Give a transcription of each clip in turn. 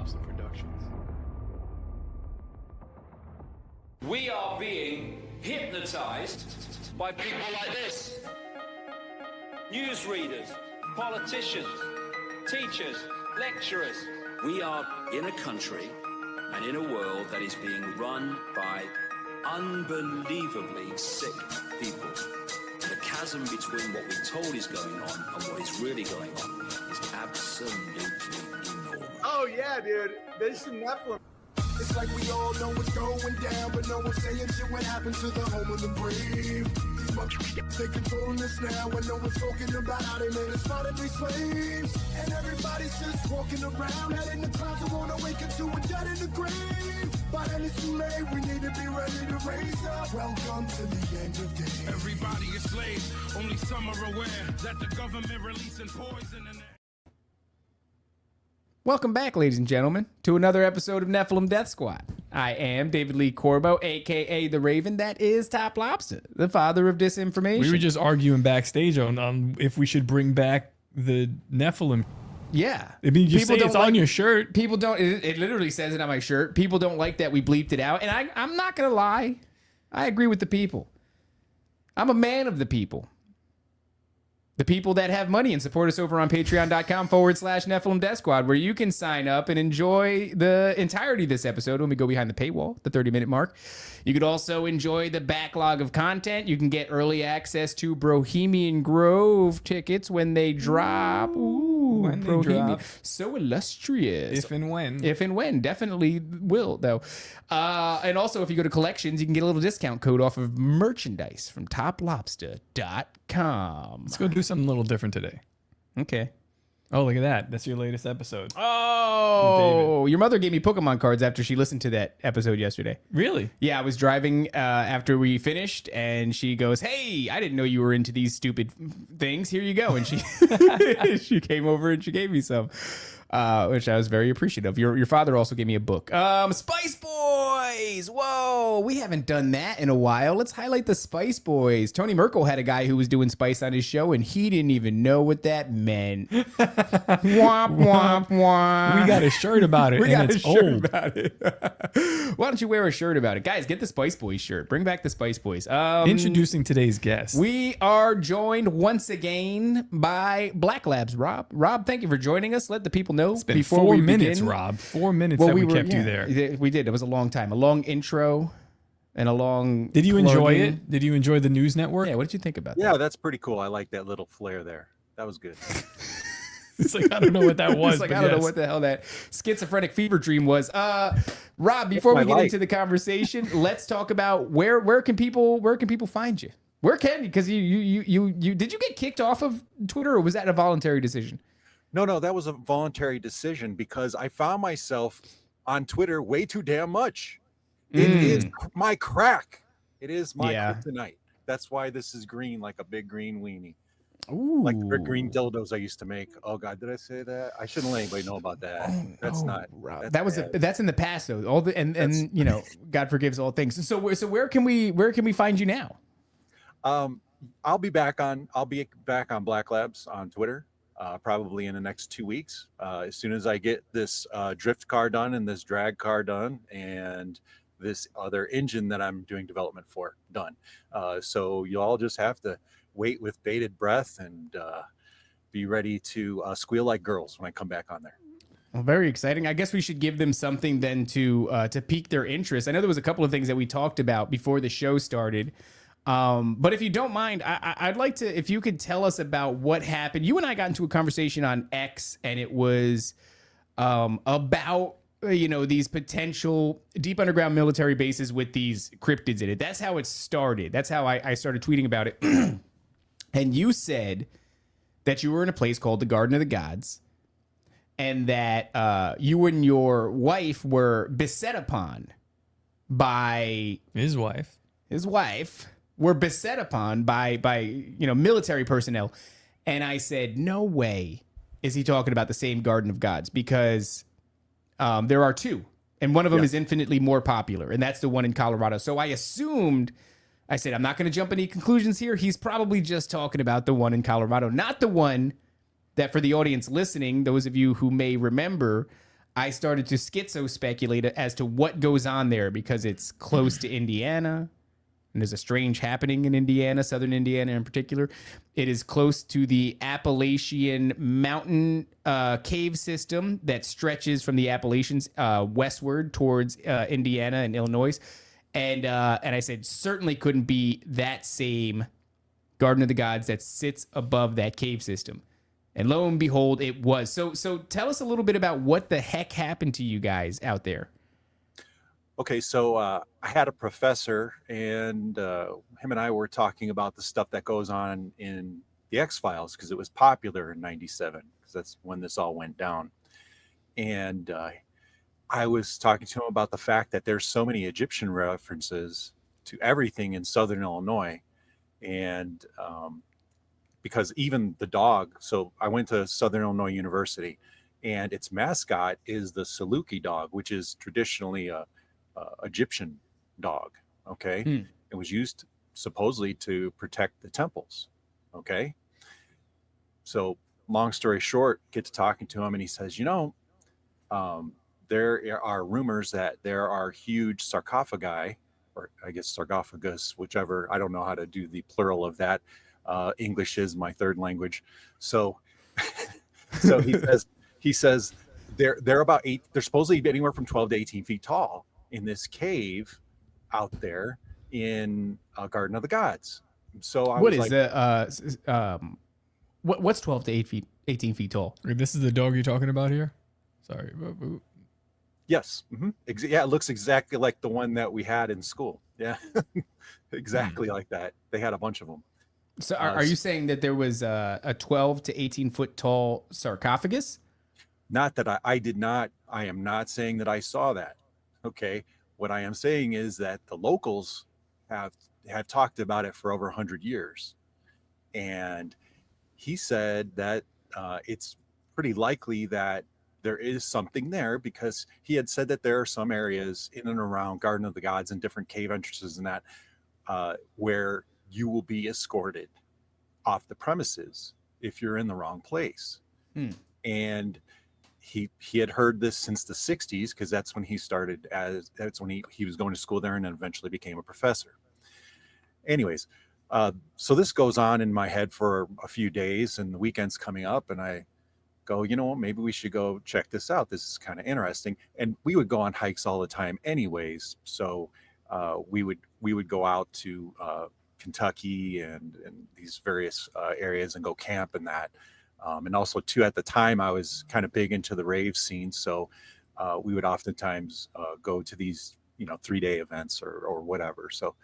Lobster Productions. We are being hypnotized by people like this. Newsreaders, politicians, teachers, lecturers. We are in a country and in a world that is being run by unbelievably sick people. The chasm between what we're told is going on and what is really going on is absolutely enormous. Oh yeah, dude. There's some Nephilim. It's like we all know what's going down, but no one's saying shit. What happened to the home of the brave? These motherfuckers, they controlling us now, and no one's talking about how they made us finally slaves. And everybody's just walking around, head in the clouds, and won't awaken to a dead in the grave. But then it's too late, we need to be ready to raise up. Welcome to the end of days. Everybody is slaves, only some are aware that the government releasing poison in the Welcome back, ladies and gentlemen, to another episode of Nephilim Death Squad. I am David Lee Corbo, a.k.a. The Raven. That is Top Lobster, the father of disinformation. We were just arguing backstage on if we should bring back the Nephilim. Yeah. I mean, you say it's on your shirt. People don't, it literally says it on my shirt. People don't like that we bleeped it out. And I'm not going to lie. I agree with the people. I'm a man of the people. The people that have money and support us over on patreon.com/Nephilim Death Squad, where you can sign up and enjoy the entirety of this episode when we go behind the paywall, the 30-minute mark. You could also enjoy the backlog of content. You can get early access to Bohemian Grove tickets when they drop. Ooh, when they Bohemian. drop. So illustrious. If and when. If and when. Definitely will, though. And also, if you go to collections, you can get a little discount code off of merchandise from toplobster.com. Let's go do something a little different today. Okay. Oh, look at that. That's your latest episode. Oh, your mother gave me Pokemon cards after she listened to that episode yesterday. Really? Yeah, I was driving after we finished, and she goes, "Hey, I didn't know you were into these stupid things. Here you go." And she she came over and she gave me some, which I was very appreciative. Your father also gave me a book. Spice Boys. Whoa, we haven't done that in a while. Let's highlight the Spice Boys. Tony Merkel had a guy who was doing Spice on his show, and he didn't even know what that meant. Womp womp womp. We got a shirt about it, and it's old. About it. Why don't you wear a shirt about it? Guys, get the Spice Boys shirt. Bring back the Spice Boys. Introducing today's guest. We are joined once again by BlaqLabs Rob. Rob, thank you for joining us. Let the people know It's been before 4 we minutes, begin. Rob. 4 minutes that we kept you there. We did. It was a long time. A long intro and a long Did you enjoy plugging. it? Did you enjoy the news network? Yeah, what did you think about that? Yeah, that's pretty cool. I like that little flair there. That was good. It's like, I don't know what that was. It's like, but I don't know yes. what the hell that schizophrenic fever dream was. Rob, before we get into the conversation, let's talk about where can people find you? Where can, because you did you get kicked off of Twitter, or was that a voluntary decision? No, that was a voluntary decision because I found myself on Twitter way too damn much. It is my crack. It is my kryptonite. That's why this is green, like a big green weenie. Ooh. Like the green dildos I used to make. Oh God, did I say that? I shouldn't let anybody know about that. That's not. Rob. That's That's in the past though. All the and you know, God forgives all things. So where can we find you now? I'll be back on BlaqLabs on Twitter. Probably in the next 2 weeks, as soon as I get this drift car done and this drag car done and this other engine that I'm doing development for done. So you all just have to wait with bated breath and be ready to squeal like girls when I come back on there. Well, very exciting. I guess we should give them something then to pique their interest. I know there was a couple of things that we talked about before the show started. But if you don't mind, I'd like to, if you could tell us about what happened. You and I got into a conversation on X, and it was about, these potential deep underground military bases with these cryptids in it. That's how it started. That's how I started tweeting about it. And you said that you were in a place called the Garden of the Gods, and that you and your wife were beset upon by His wife. Were beset upon by military personnel. And I said, no way is he talking about the same Garden of Gods, because there are two, and one of them is infinitely more popular, and that's the one in Colorado. So I said, I'm not going to jump any conclusions here. He's probably just talking about the one in Colorado, not the one that, for the audience listening, those of you who may remember, I started to schizo speculate as to what goes on there because it's close to Indiana. And there's a strange happening in Indiana, southern Indiana in particular. It is close to the Appalachian mountain cave system that stretches from the Appalachians westward towards Indiana and Illinois. And I said, certainly couldn't be that same Garden of the Gods that sits above that cave system. And lo and behold, it was. So tell us a little bit about what the heck happened to you guys out there. Okay, so I had a professor, and him and I were talking about the stuff that goes on in the X-Files because it was popular in '97, because that's when this all went down. And I was talking to him about the fact that there's so many Egyptian references to everything in Southern Illinois. And because even the dog, so I went to Southern Illinois University, and its mascot is the Saluki dog, which is traditionally a Egyptian dog. Okay. It was used supposedly to protect the temples. Okay. So long story short, get to talking to him, and he says, there are rumors that there are huge sarcophagi, or I guess sarcophagus, whichever, I don't know how to do the plural of that. English is my third language. So, so he says they're about they're supposedly anywhere from 12 to 18 feet tall in this cave out there in Garden of the Gods. So I What was is like, the what's 12 to 18 feet tall? This is the dog you're talking about here? Sorry. yes. Yeah, it looks exactly like the one that we had in school. Yeah, exactly like that. They had a bunch of them. So are you saying that there was a 12 to 18 foot tall sarcophagus? Not that I am not saying that I saw that. Okay. What I am saying is that the locals have talked about it for over 100 years. And he said that it's pretty likely that there is something there, because he had said that there are some areas in and around Garden of the Gods and different cave entrances and that where you will be escorted off the premises if you're in the wrong place. And he had heard this since the 60s, because that's when he started that's when he was going to school there and then eventually became a professor. Anyways, so this goes on in my head for a few days, and the weekend's coming up, and I go, maybe we should go check this out. This is kind of interesting. And we would go on hikes all the time anyways. So we would go out to Kentucky and these various areas and go camp and that. And also too, at the time I was kind of big into the rave scene. So we would oftentimes go to these, 3-day events or whatever. So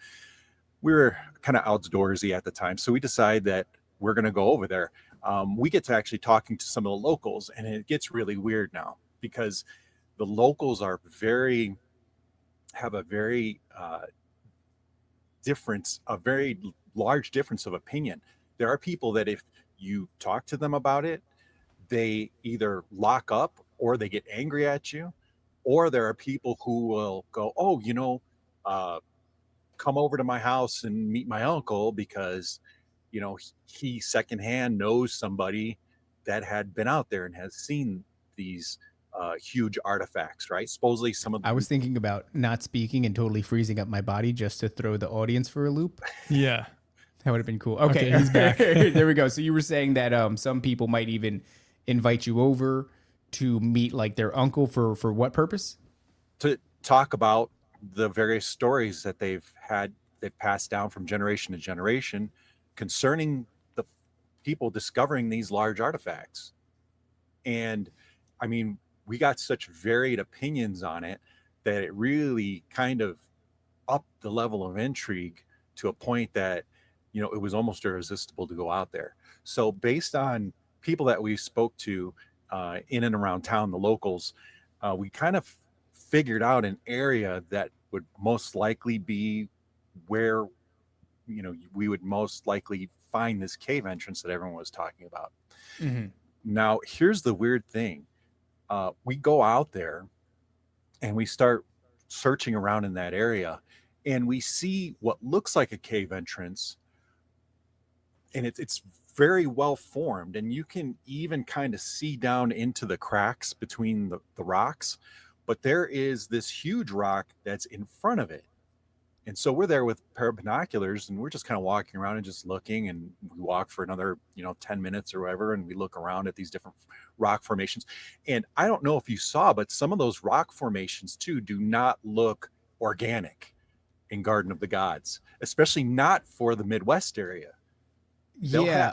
we were kind of outdoorsy at the time. So we decided that we're going to go over there. We get to actually talking to some of the locals, and it gets really weird now, because the locals have a very large difference of opinion. There are people that if you talk to them about it, they either lock up or they get angry at you, or there are people who will go, come over to my house and meet my uncle, because he secondhand knows somebody that had been out there and has seen these huge artifacts, right? Supposedly some of them. I was thinking about not speaking and totally freezing up my body just to throw the audience for a loop. Yeah. That would have been cool. Okay, he's back. There we go. So you were saying that some people might even invite you over to meet like their uncle for what purpose? To talk about the various stories that they've passed down from generation to generation concerning the people discovering these large artifacts. And I mean, we got such varied opinions on it that it really kind of upped the level of intrigue to a point that it was almost irresistible to go out there. So based on people that we spoke to in and around town, the locals, we kind of figured out an area that would most likely be where we would most likely find this cave entrance that everyone was talking about. Now here's the weird thing. We go out there and we start searching around in that area, and we see what looks like a cave entrance and it's very well formed, and you can even kind of see down into the cracks between the rocks. But there is this huge rock that's in front of it. And so we're there with pair of binoculars, and we're just kind of walking around and just looking, and we walk for another 10 minutes or whatever, and we look around at these different rock formations. And I don't know if you saw, but some of those rock formations too do not look organic in Garden of the Gods, especially not for the Midwest area. Yeah.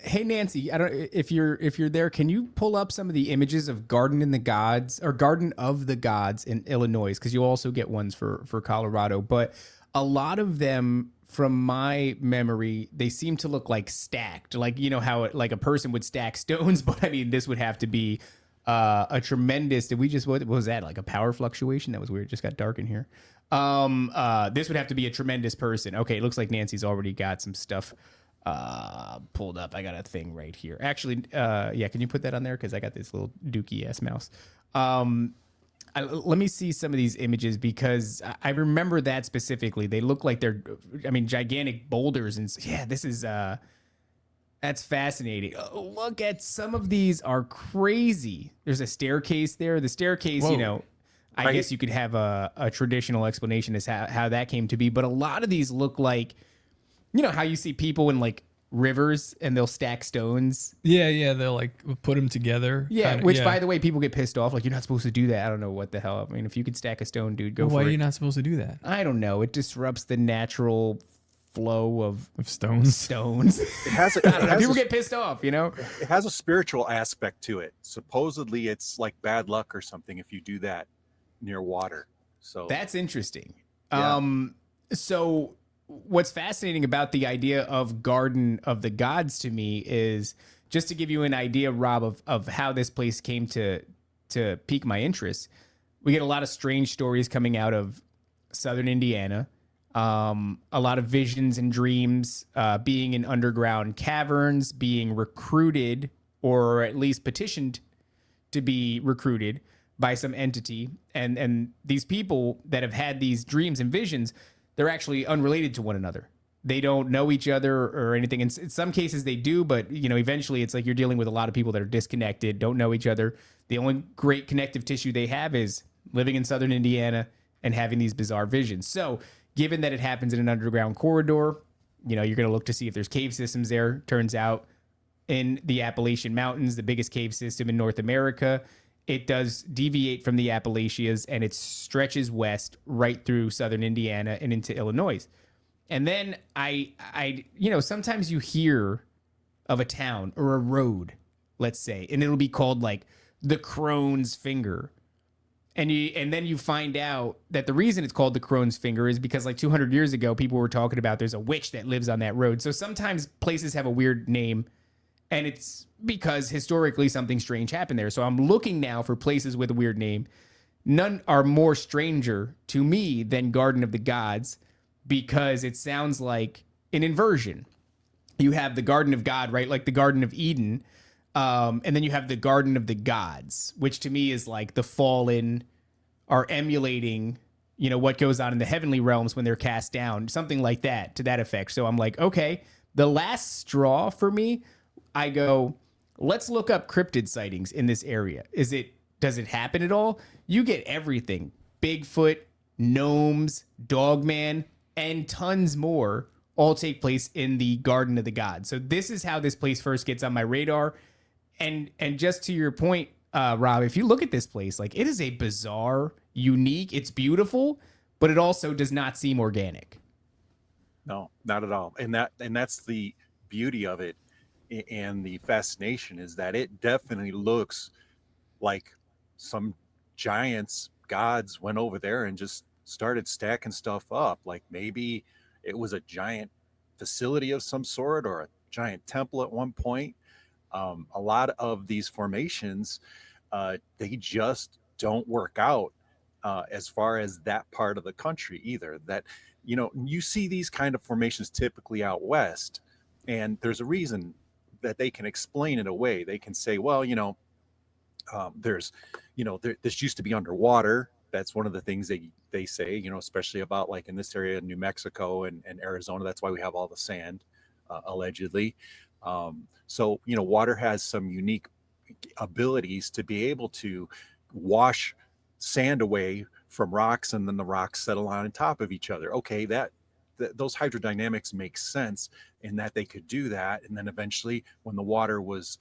Hey Nancy, I don't if you're there, can you pull up some of the images of Garden in the Gods or Garden of the Gods in Illinois? Because you also get ones for Colorado, but a lot of them, from my memory, they seem to look like stacked, like how like a person would stack stones. But I mean, this would have to be a tremendous. Did we just what was that, like a power fluctuation? That was weird. It just got dark in here. This would have to be a tremendous person. Okay, it looks like Nancy's already got some stuff pulled up. I got a thing right here. Actually, yeah, can you put that on there? Because I got this little dookie ass mouse. Let me see some of these images, because I remember that specifically. They look like they're, gigantic boulders, and yeah, this is that's fascinating. Look at some of these are crazy. There's a staircase there. The staircase, Whoa. I guess you could have a traditional explanation as how that came to be, but a lot of these look like, how you see people in like rivers and they'll stack stones. Yeah, they'll like put them together. Yeah, kinda, which by the way, people get pissed off. Like, you're not supposed to do that. I don't know what the hell. I mean, if you could stack a stone, dude, go for Why it. are you not supposed to do that? I don't know. It disrupts the natural flow of stones. It has I don't know. People get pissed off, It has a spiritual aspect to it. Supposedly, it's like bad luck or something if you do that near water. So that's interesting. Yeah. So what's fascinating about the idea of Garden of the Gods to me is, just to give you an idea, Rob, of how this place came to pique my interest. We get a lot of strange stories coming out of southern Indiana. A lot of visions and dreams, being in underground caverns, being recruited, or at least petitioned to be recruited by some entity. And these people that have had these dreams and visions, they're actually unrelated to one another. They don't know each other or anything. In some cases they do, but eventually it's like you're dealing with a lot of people that are disconnected, don't know each other. The only great connective tissue they have is living in southern Indiana and having these bizarre visions. So given that it happens in an underground corridor, you're going to look to see if there's cave systems there. Turns out in the Appalachian Mountains, the biggest cave system in North America, it does deviate from the Appalachians, and it stretches west right through southern Indiana and into Illinois. And then I sometimes you hear of a town or a road, let's say, and it'll be called like the Crone's Finger. And then you find out that the reason it's called the Crone's Finger is because like 200 years ago, people were talking about there's a witch that lives on that road. So sometimes places have a weird name, and it's because historically something strange happened there. So I'm looking now for places with a weird name. None are more stranger to me than Garden of the Gods, because it sounds like an inversion. You have the Garden of God, right? Like the Garden of Eden. And then you have the Garden of the Gods, which to me is like the fallen are emulating, what goes on in the heavenly realms when they're cast down, something like that, to that effect. So I'm like, okay, the last straw for me, I go, let's look up cryptid sightings in this area. Does it happen at all? You get everything. Bigfoot, gnomes, Dogman, and tons more all take place in the Garden of the Gods. So this is how this place first gets on my radar. And just to your point, Rob, if you look at this place, like, it is a bizarre, unique, it's beautiful, but it also does not seem organic. No, not at all. And that's the beauty of it, and the fascination is that it definitely looks like some giants, gods went over there and just started stacking stuff up. Like maybe it was a giant facility of some sort, or a giant temple at one point. A lot of these formations, they just don't work out as far as that part of the country either. That, you see these kind of formations typically out west, and there's a reason that they can explain it away. They can say, well, there's, this used to be underwater. That's one of the things they say, especially about like in this area in New Mexico and Arizona. That's why we have all the sand. allegedly. So, water has some unique abilities to be able to wash sand away from rocks, and then the rocks settle on top of each other. Okay, those hydrodynamics make sense in that they could do that. And then eventually, when the water was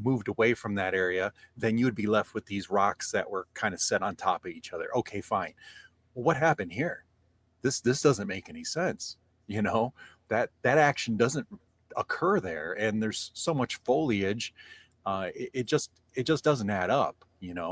moved away from that area, then you would be left with these rocks that were kind of set on top of each other. Okay, fine. Well, what happened here? This doesn't make any sense. That action doesn't occur there, and there's so much foliage. It just doesn't add up.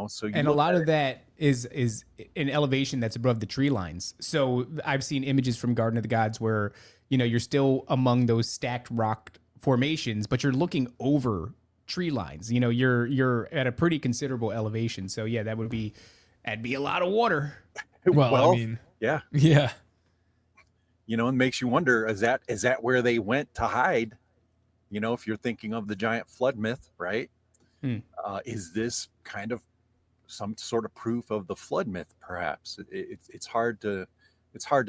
So And a lot of that is an elevation that's above the tree lines. So I've seen images from Garden of the Gods where you're still among those stacked rock formations, but you're looking over tree lines. You're at a pretty considerable elevation. So yeah, that'd be a lot of water. Well, I mean, yeah. And makes you wonder, is that where they went to hide? If you're thinking of the giant flood myth, right? Is this kind of some sort of proof of the flood myth? Perhaps it's hard to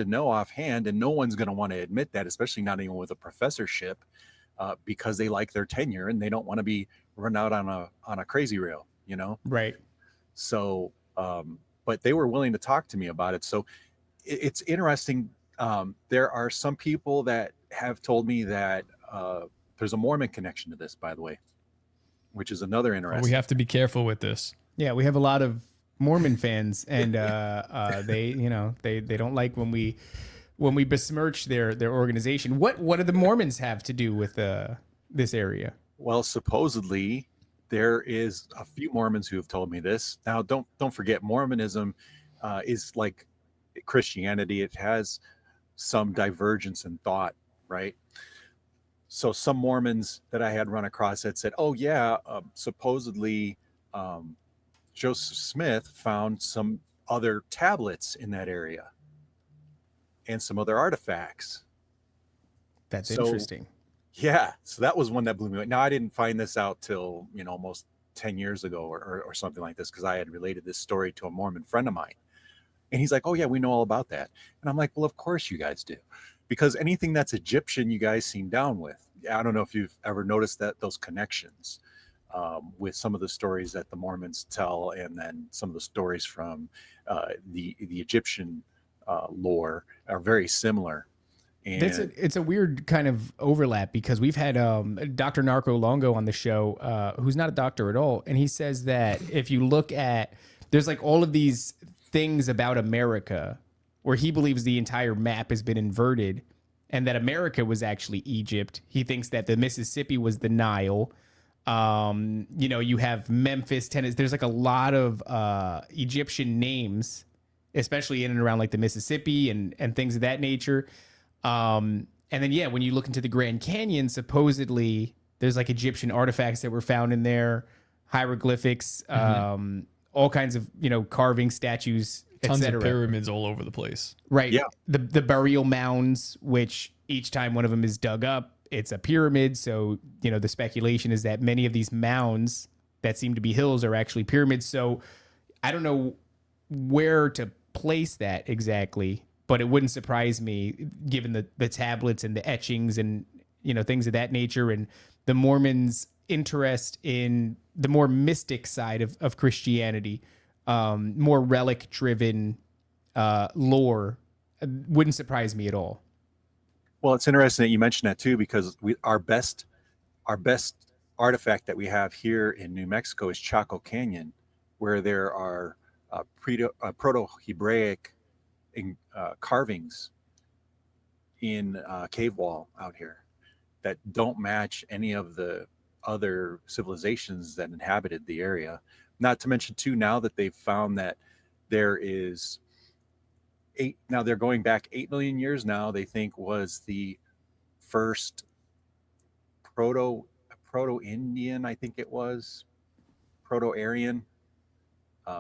know offhand, and no one's going to want to admit that, especially not anyone with a professorship, because they like their tenure and they don't want to be run out on a crazy rail. Right. So, but they were willing to talk to me about it. So it's interesting. There are some people that have told me that there's a Mormon connection to this, by the way, which is another interesting. We have to be careful with this. Yeah, we have a lot of Mormon fans, and they don't like when we besmirch their organization. What do the Mormons have to do with this area? Well, supposedly there is a few Mormons who have told me this. Now, don't forget, Mormonism is like Christianity. It has some divergence in thought, right? So some Mormons that I had run across had said, oh yeah, supposedly Joseph Smith found some other tablets in that area and some other artifacts. That's interesting. Yeah. So that was one that blew me away. Now, I didn't find this out till, almost 10 years ago or something like this, because I had related this story to a Mormon friend of mine. And he's like, oh yeah, we know all about that. And I'm like, well, of course you guys do. Because anything that's Egyptian, you guys seem down with. I don't know if you've ever noticed those connections with some of the stories that the Mormons tell, and then some of the stories from the Egyptian lore are very similar. And it's a weird kind of overlap, because we've had Dr. Narco Longo on the show, who's not a doctor at all, and he says that if you look at, there's like all of these things about America where he believes the entire map has been inverted, and that America was actually Egypt. He thinks that the Mississippi was the Nile. You have Memphis, Tennessee. There's like a lot of Egyptian names, especially in and around like the Mississippi and things of that nature. And then, yeah, when you look into the Grand Canyon, supposedly there's like Egyptian artifacts that were found in there, hieroglyphics, all kinds of, carving, statues, Tons etc. of pyramids all over the place. Right. Yeah. The burial mounds, which each time one of them is dug up, it's a pyramid. So, the speculation is that many of these mounds that seem to be hills are actually pyramids. So I don't know where to place that exactly, but it wouldn't surprise me given the tablets and the etchings and, things of that nature, and the Mormons' interest in the more mystic side of Christianity, more relic driven lore. Wouldn't surprise me at all. Well, it's interesting that you mentioned that too, because our best artifact that we have here in New Mexico is Chaco Canyon, where there are Proto-Hebraic carvings in cave wall out here that don't match any of the other civilizations that inhabited the area. Not to mention too, now that they've found that there is they're going back 8 million years now, they think was the first proto-Indian, I think it was, proto-Aryan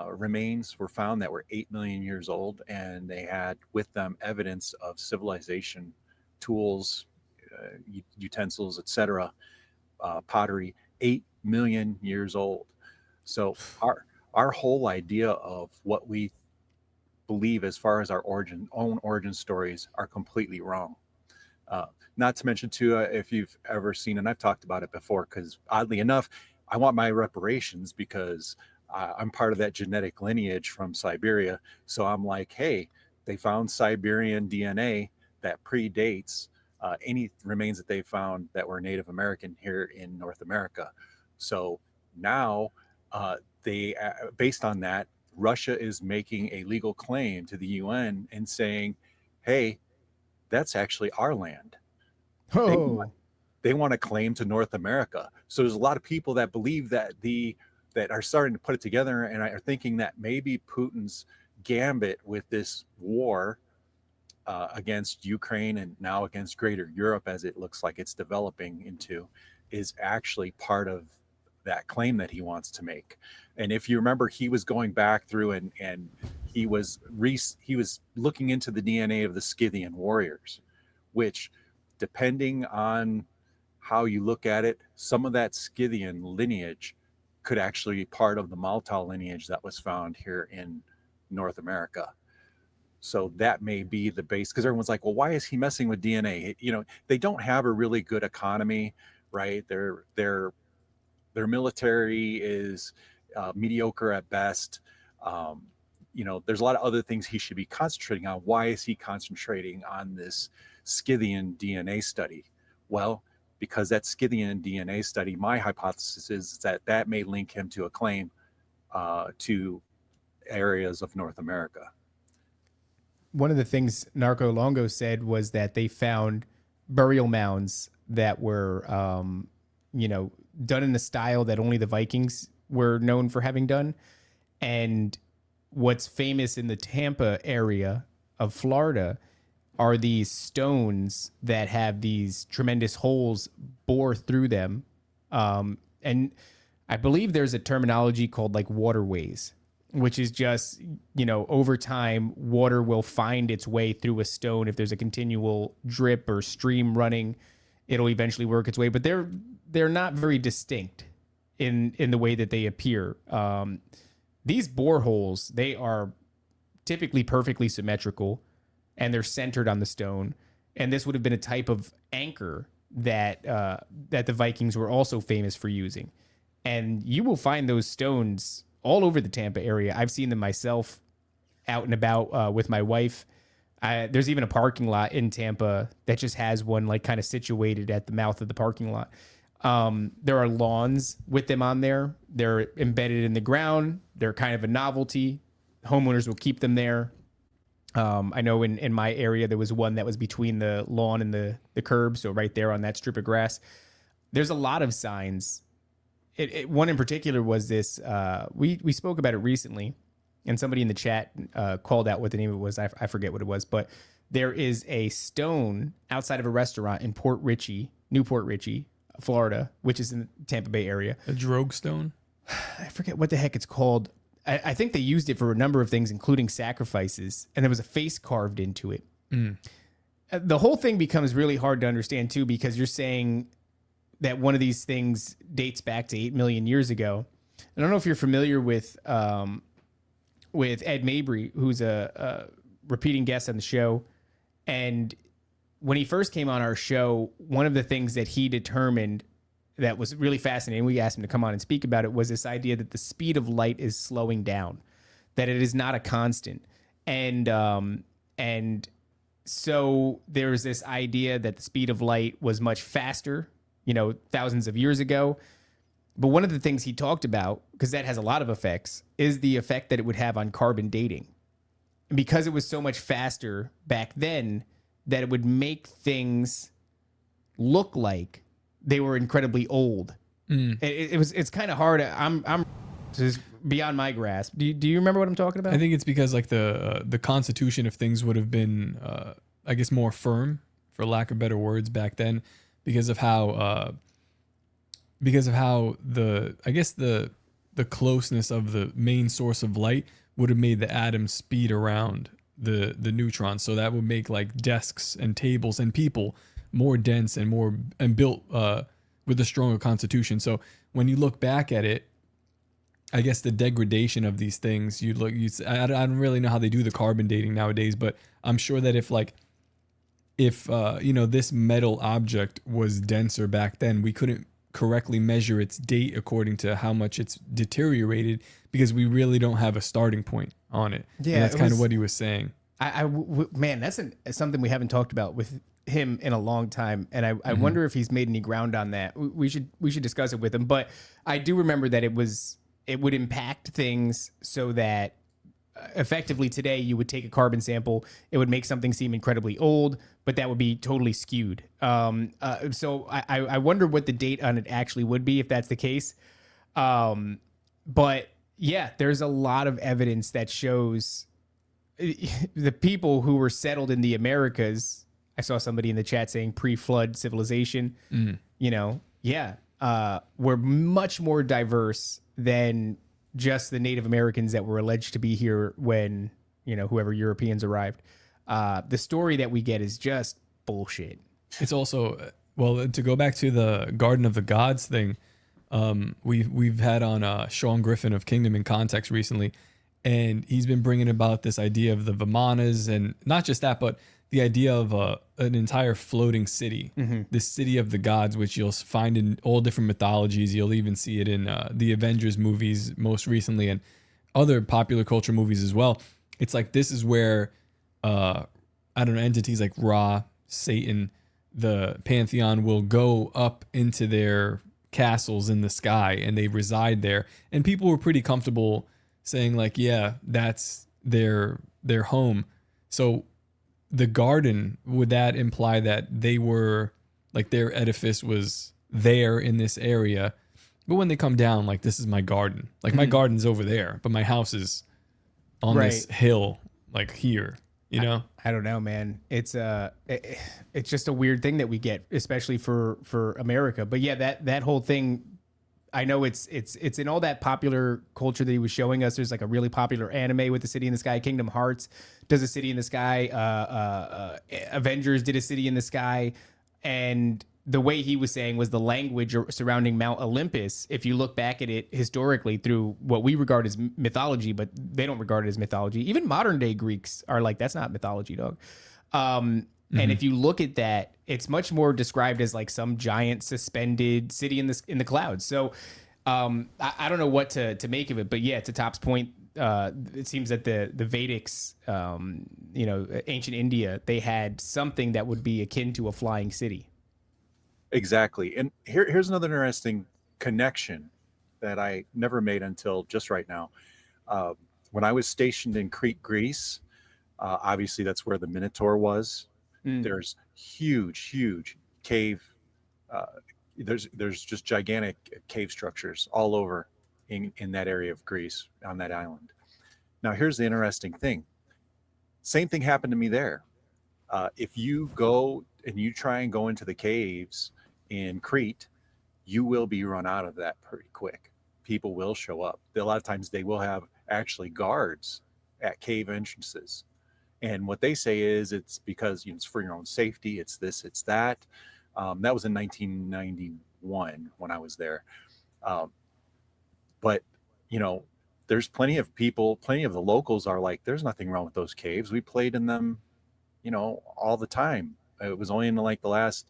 remains were found that were 8 million years old, and they had with them evidence of civilization, tools, utensils, etc., pottery, 8 million years old. So our whole idea of what we believe as far as our own origin stories are completely wrong. Not to mention too, if you've ever seen, and I've talked about it before, because oddly enough, I want my reparations because I'm part of that genetic lineage from Siberia. So I'm like, hey, they found Siberian DNA that predates any remains that they found that were Native American here in North America. So now they, based on that, Russia is making a legal claim to the UN and saying, hey, that's actually our land. Oh, They want to claim to North America. So there's a lot of people that believe that that are starting to put it together and are thinking that maybe Putin's gambit with this war against Ukraine and now against Greater Europe, as it looks like it's developing into, is actually part of that claim that he wants to make. And if you remember, he was going back through and he was looking into the DNA of the Scythian warriors, which, depending on how you look at it, some of that Scythian lineage could actually be part of the Malta lineage that was found here in North America. So that may be the base, because everyone's like, well, why is he messing with DNA? You know, they don't have a really good economy, right? Their military is mediocre at best. You know, there's a lot of other things he should be concentrating on. Why is he concentrating on this Scythian DNA study? Well, because that Scythian DNA study, my hypothesis is that that may link him to a claim to areas of North America. one of the things Narco Longo said was that they found burial mounds that were, done in a style that only the Vikings were known for having done. And what's famous in the Tampa area of Florida are these stones that have these tremendous holes bore through them. And I believe there's a terminology called like waterways, which is just, over time, water will find its way through a stone. If there's a continual drip or stream running, it'll eventually work its way. But they're not very distinct in the way that they appear. These boreholes, they are typically perfectly symmetrical, and they're centered on the stone. And this would have been a type of anchor that the Vikings were also famous for using. And you will find those stones all over the Tampa area. I've seen them myself out and about with my wife. There's even a parking lot in Tampa that just has one like kind of situated at the mouth of the parking lot. There are lawns with them on there. They're embedded in the ground. They're kind of a novelty. Homeowners will keep them there. I know in my area, there was one that was between the lawn and the curb. So right there on that strip of grass, there's a lot of signs. One in particular was this, we spoke about it recently, and somebody in the chat called out what the name of it was. I forget what it was, but there is a stone outside of a restaurant in Newport Richey, Florida, which is in the Tampa Bay area. A drogue stone? I forget what the heck it's called. I think they used it for a number of things, including sacrifices, and there was a face carved into it. The whole thing becomes really hard to understand, too, because you're saying that one of these things dates back to 8 million years ago. I don't know if you're familiar with Ed Mabry, who's a repeating guest on the show. And when he first came on our show, one of the things that he determined that was really fascinating, we asked him to come on and speak about it, was this idea that the speed of light is slowing down, that it is not a constant. And so there's this idea that the speed of light was much faster, thousands of years ago. But one of the things he talked about, because that has a lot of effects, is the effect that it would have on carbon dating. And because it was so much faster back then, that it would make things look like they were incredibly old. It's kind of hard. This is beyond my grasp. Do you remember what I'm talking about? I think it's because like the constitution of things would have been, I guess, more firm, for lack of better words, back then, because of how the closeness of the main source of light would have made the atoms speed around the neutrons. So that would make like desks and tables and people more dense and built with a stronger constitution. So when you look back at it, I guess the degradation of these things, I don't really know how they do the carbon dating nowadays, but I'm sure that if like if this metal object was denser back then, we couldn't correctly measure its date according to how much it's deteriorated because we really don't have a starting point on it. Yeah, and that's it kind of was- what he was saying. Man, that's something we haven't talked about with him in a long time, and I wonder if he's made any ground on that. We should discuss it with him. But I do remember that it would impact things so that effectively today you would take a carbon sample, it would make something seem incredibly old, but that would be totally skewed. So I wonder what the date on it actually would be if that's the case. But yeah, there's a lot of evidence that shows the people who were settled in the Americas. I saw somebody in the chat saying pre-flood civilization, were much more diverse than just the Native Americans that were alleged to be here when, whoever Europeans arrived. The story that we get is just bullshit. It's also, well, to go back to the Garden of the Gods thing, we've had on Sean Griffin of Kingdom in Context recently, and he's been bringing about this idea of the Vimanas, and not just that, but the idea of an entire floating city, the city of the gods, which you'll find in all different mythologies. You'll even see it in the Avengers movies most recently, and other popular culture movies as well. It's like this is where entities like Ra, Satan, the pantheon will go up into their castles in the sky, and they reside there. And people were pretty comfortable saying like, yeah, that's their home. So the garden, would that imply that they were like their edifice was there in this area? But when they come down, like, this is my garden. Like, my garden's over there, but my house is on this hill, like here, I don't know, man. It's just a weird thing that we get, especially for America. But yeah, that whole thing, I know it's in all that popular culture that he was showing us. There's like a really popular anime with the City in the Sky. Kingdom Hearts does a City in the Sky. Avengers did a City in the Sky. And the way he was saying was the language surrounding Mount Olympus, if you look back at it historically through what we regard as mythology, but they don't regard it as mythology. Even modern day Greeks are like, that's not mythology, dog. And if you look at that, it's much more described as like some giant suspended city in the clouds. So I don't know what to make of it, but yeah, to Top's point, it seems that the Vedics, ancient India, they had something that would be akin to a flying city. Exactly. And here's another interesting connection that I never made until just right now. When I was stationed in Crete, Greece, obviously that's where the Minotaur was. There's huge cave. There's just gigantic cave structures all over in that area of Greece on that island. Now, here's the interesting thing. Same thing happened to me there. If you go and you try and go into the caves in Crete, you will be run out of that pretty quick. People will show up. A lot of times they will have actually guards at cave entrances. And what they say is it's because it's for your own safety. It's this, it's that. That was in 1991 when I was there. But, there's plenty of people, plenty of the locals are like, there's nothing wrong with those caves. We played in them, all the time. It was only in like the last,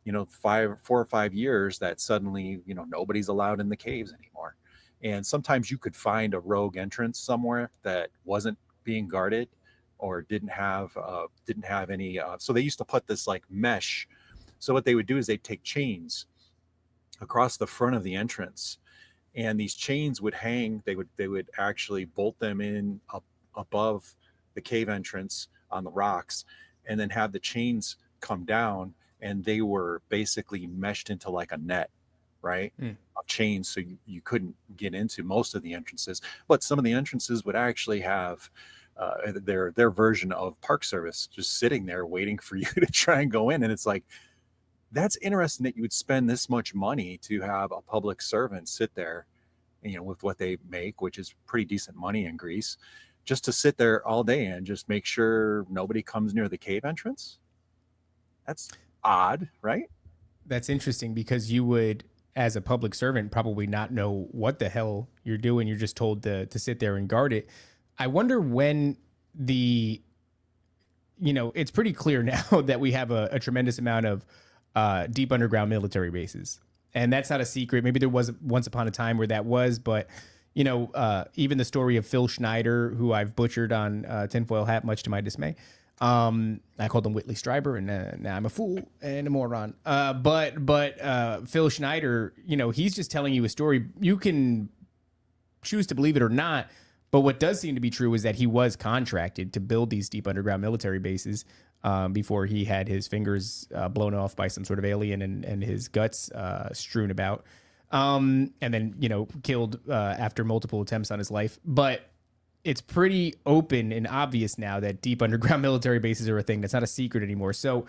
4 or 5 years that suddenly, nobody's allowed in the caves anymore. And sometimes you could find a rogue entrance somewhere that wasn't being guarded or didn't have any. So they used to put this like mesh. So what they would do is they'd take chains across the front of the entrance, and these chains would hang. They would actually bolt them in up above the cave entrance on the rocks, and then have the chains come down, and they were basically meshed into like a net, right? Of chains, so you couldn't get into most of the entrances. But some of the entrances would actually have their version of Park Service just sitting there waiting for you to try and go in. And it's like, that's interesting that you would spend this much money to have a public servant sit there, with what they make, which is pretty decent money in Greece, just to sit there all day and just make sure nobody comes near the cave entrance. That's odd, right? That's interesting because you would, as a public servant, probably not know what the hell you're doing. You're just told to sit there and guard it. I wonder when you know, it's pretty clear now that we have a tremendous amount of deep underground military bases. And that's not a secret. Maybe there was once upon a time where that was, but you know, even the story of Phil Schneider, who I've butchered on Tinfoil Hat, much to my dismay. I called him Whitley Strieber, and now I'm a fool and a moron. But Phil Schneider, you know, he's just telling you a story. You can choose to believe it or not, but what does seem to be true is that he was contracted to build these deep underground military bases before he had his fingers blown off by some sort of alien and his guts strewn about. And then, you know, killed after multiple attempts on his life. But it's pretty open and obvious now that deep underground military bases are a thing. That's not a secret anymore. So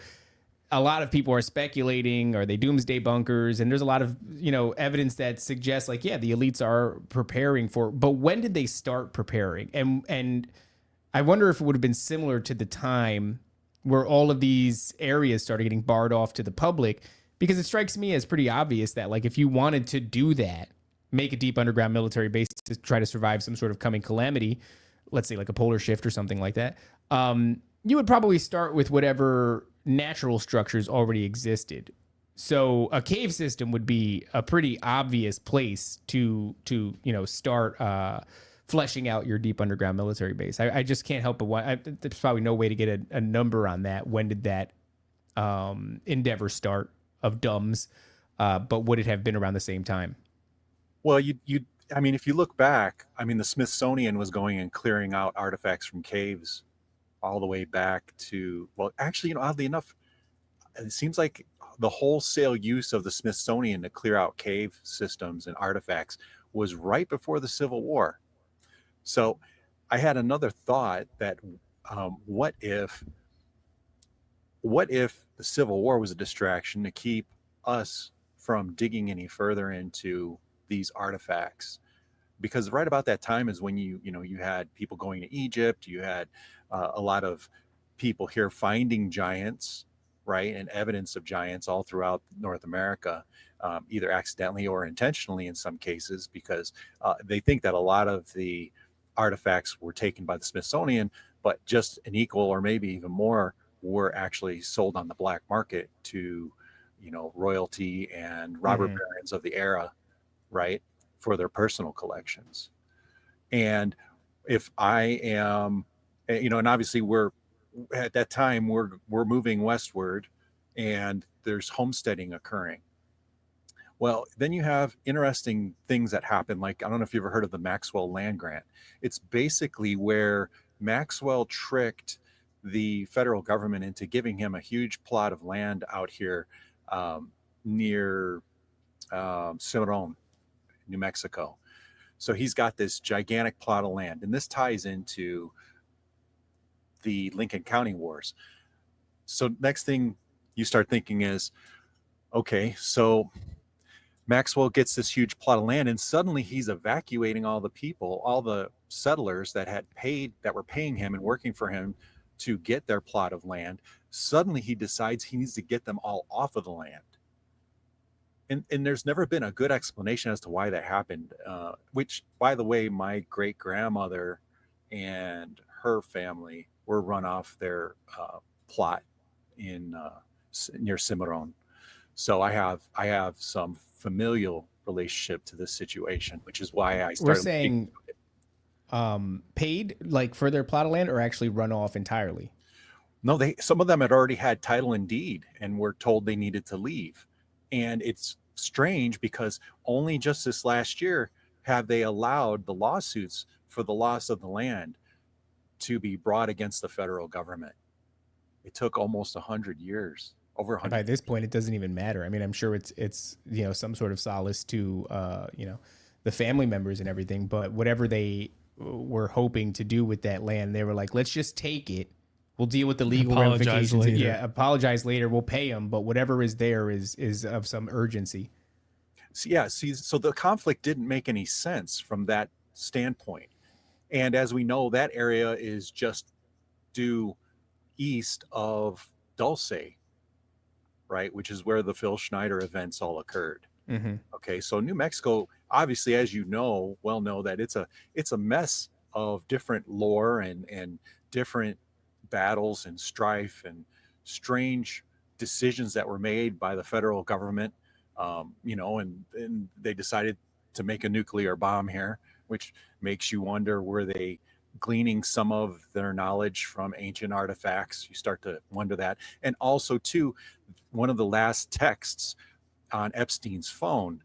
a lot of people are speculating, are they doomsday bunkers? And there's a lot of, you know, evidence that suggests like, yeah, the elites are preparing for, but when did they start preparing? And I wonder if it would have been similar to the time where all of these areas started getting barred off to the public, because it strikes me as pretty obvious that like, if you wanted to do that, make a deep underground military base to try to survive some sort of coming calamity, let's say like a polar shift or something like that, you would probably start with whatever natural structures already existed. So a cave system would be a pretty obvious place to you know, start fleshing out your deep underground military base. I just can't help but there's probably no way to get a number on that. When did that endeavor start of dumbs? But would it have been around the same time? Well, I mean, if you look back, I mean, the Smithsonian was going and clearing out artifacts from caves all the way back to, well, actually, you know, oddly enough, it seems like the wholesale use of the Smithsonian to clear out cave systems and artifacts was right before the Civil War. So I had another thought that what if the Civil War was a distraction to keep us from digging any further into these artifacts? Because right about that time is when you had people going to Egypt, you had a lot of people here finding giants, right, and evidence of giants all throughout North America, either accidentally or intentionally in some cases, because they think that a lot of the artifacts were taken by the Smithsonian, but just an equal or maybe even more were actually sold on the black market to, you know, royalty and robber barons of the era, right, for their personal collections. And if I am, you know, and obviously we're at that time we're moving westward and there's homesteading occurring. Well, then you have interesting things that happen. Like, I don't know if you've ever heard of the Maxwell land grant. It's basically where Maxwell tricked the federal government into giving him a huge plot of land out here near Cimarron, New Mexico. So he's got this gigantic plot of land, and this ties into the Lincoln County Wars. So next thing you start thinking is, okay, so Maxwell gets this huge plot of land, and suddenly he's evacuating all the people, all the settlers that were paying him and working for him to get their plot of land. Suddenly he decides he needs to get them all off of the land. And there's never been a good explanation as to why that happened, which, by the way, my great-grandmother and her family were run off their plot in near Cimarron. So I have some familial relationship to this situation, which is why I started. We're saying paid like for their plot of land, or actually run off entirely? No, some of them had already had title and deed and were told they needed to leave. And it's strange because only just this last year have they allowed the lawsuits for the loss of the land to be brought against the federal government. It took almost 100 years. Over 100. By this point, it doesn't even matter. I mean, I'm sure it's you know, some sort of solace to you know, the family members and everything. But whatever they were hoping to do with that land, they were like, let's just take it. We'll deal with the legal ramifications. Later. Yeah, apologize later. We'll pay them, but whatever is there is of some urgency. So the conflict didn't make any sense from that standpoint. And as we know, that area is just due east of Dulce, right, which is where the Phil Schneider events all occurred. Mm-hmm. Okay, so New Mexico, obviously, as you know, that it's a mess of different lore and different battles and strife and strange decisions that were made by the federal government, and they decided to make a nuclear bomb here, which makes you wonder, were they gleaning some of their knowledge from ancient artifacts? You start to wonder that. And also, too, one of the last texts on Epstein's phone,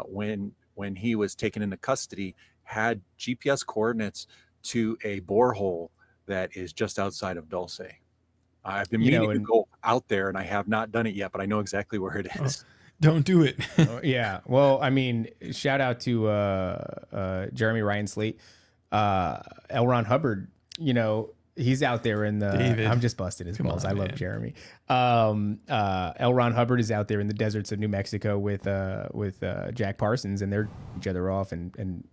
when he was taken into custody, had GPS coordinates to a borehole that is just outside of Dulce. I've been meaning to go out there, and I have not done it yet, but I know exactly where it is. Don't do it. Yeah. Well, I mean, shout out to Jeremy Ryan Slate, L. Ron Hubbard. He's out there in the. David. I'm just busting his balls. on, I love man. Jeremy. L. Ron Hubbard is out there in the deserts of New Mexico with Jack Parsons, and they're each other off and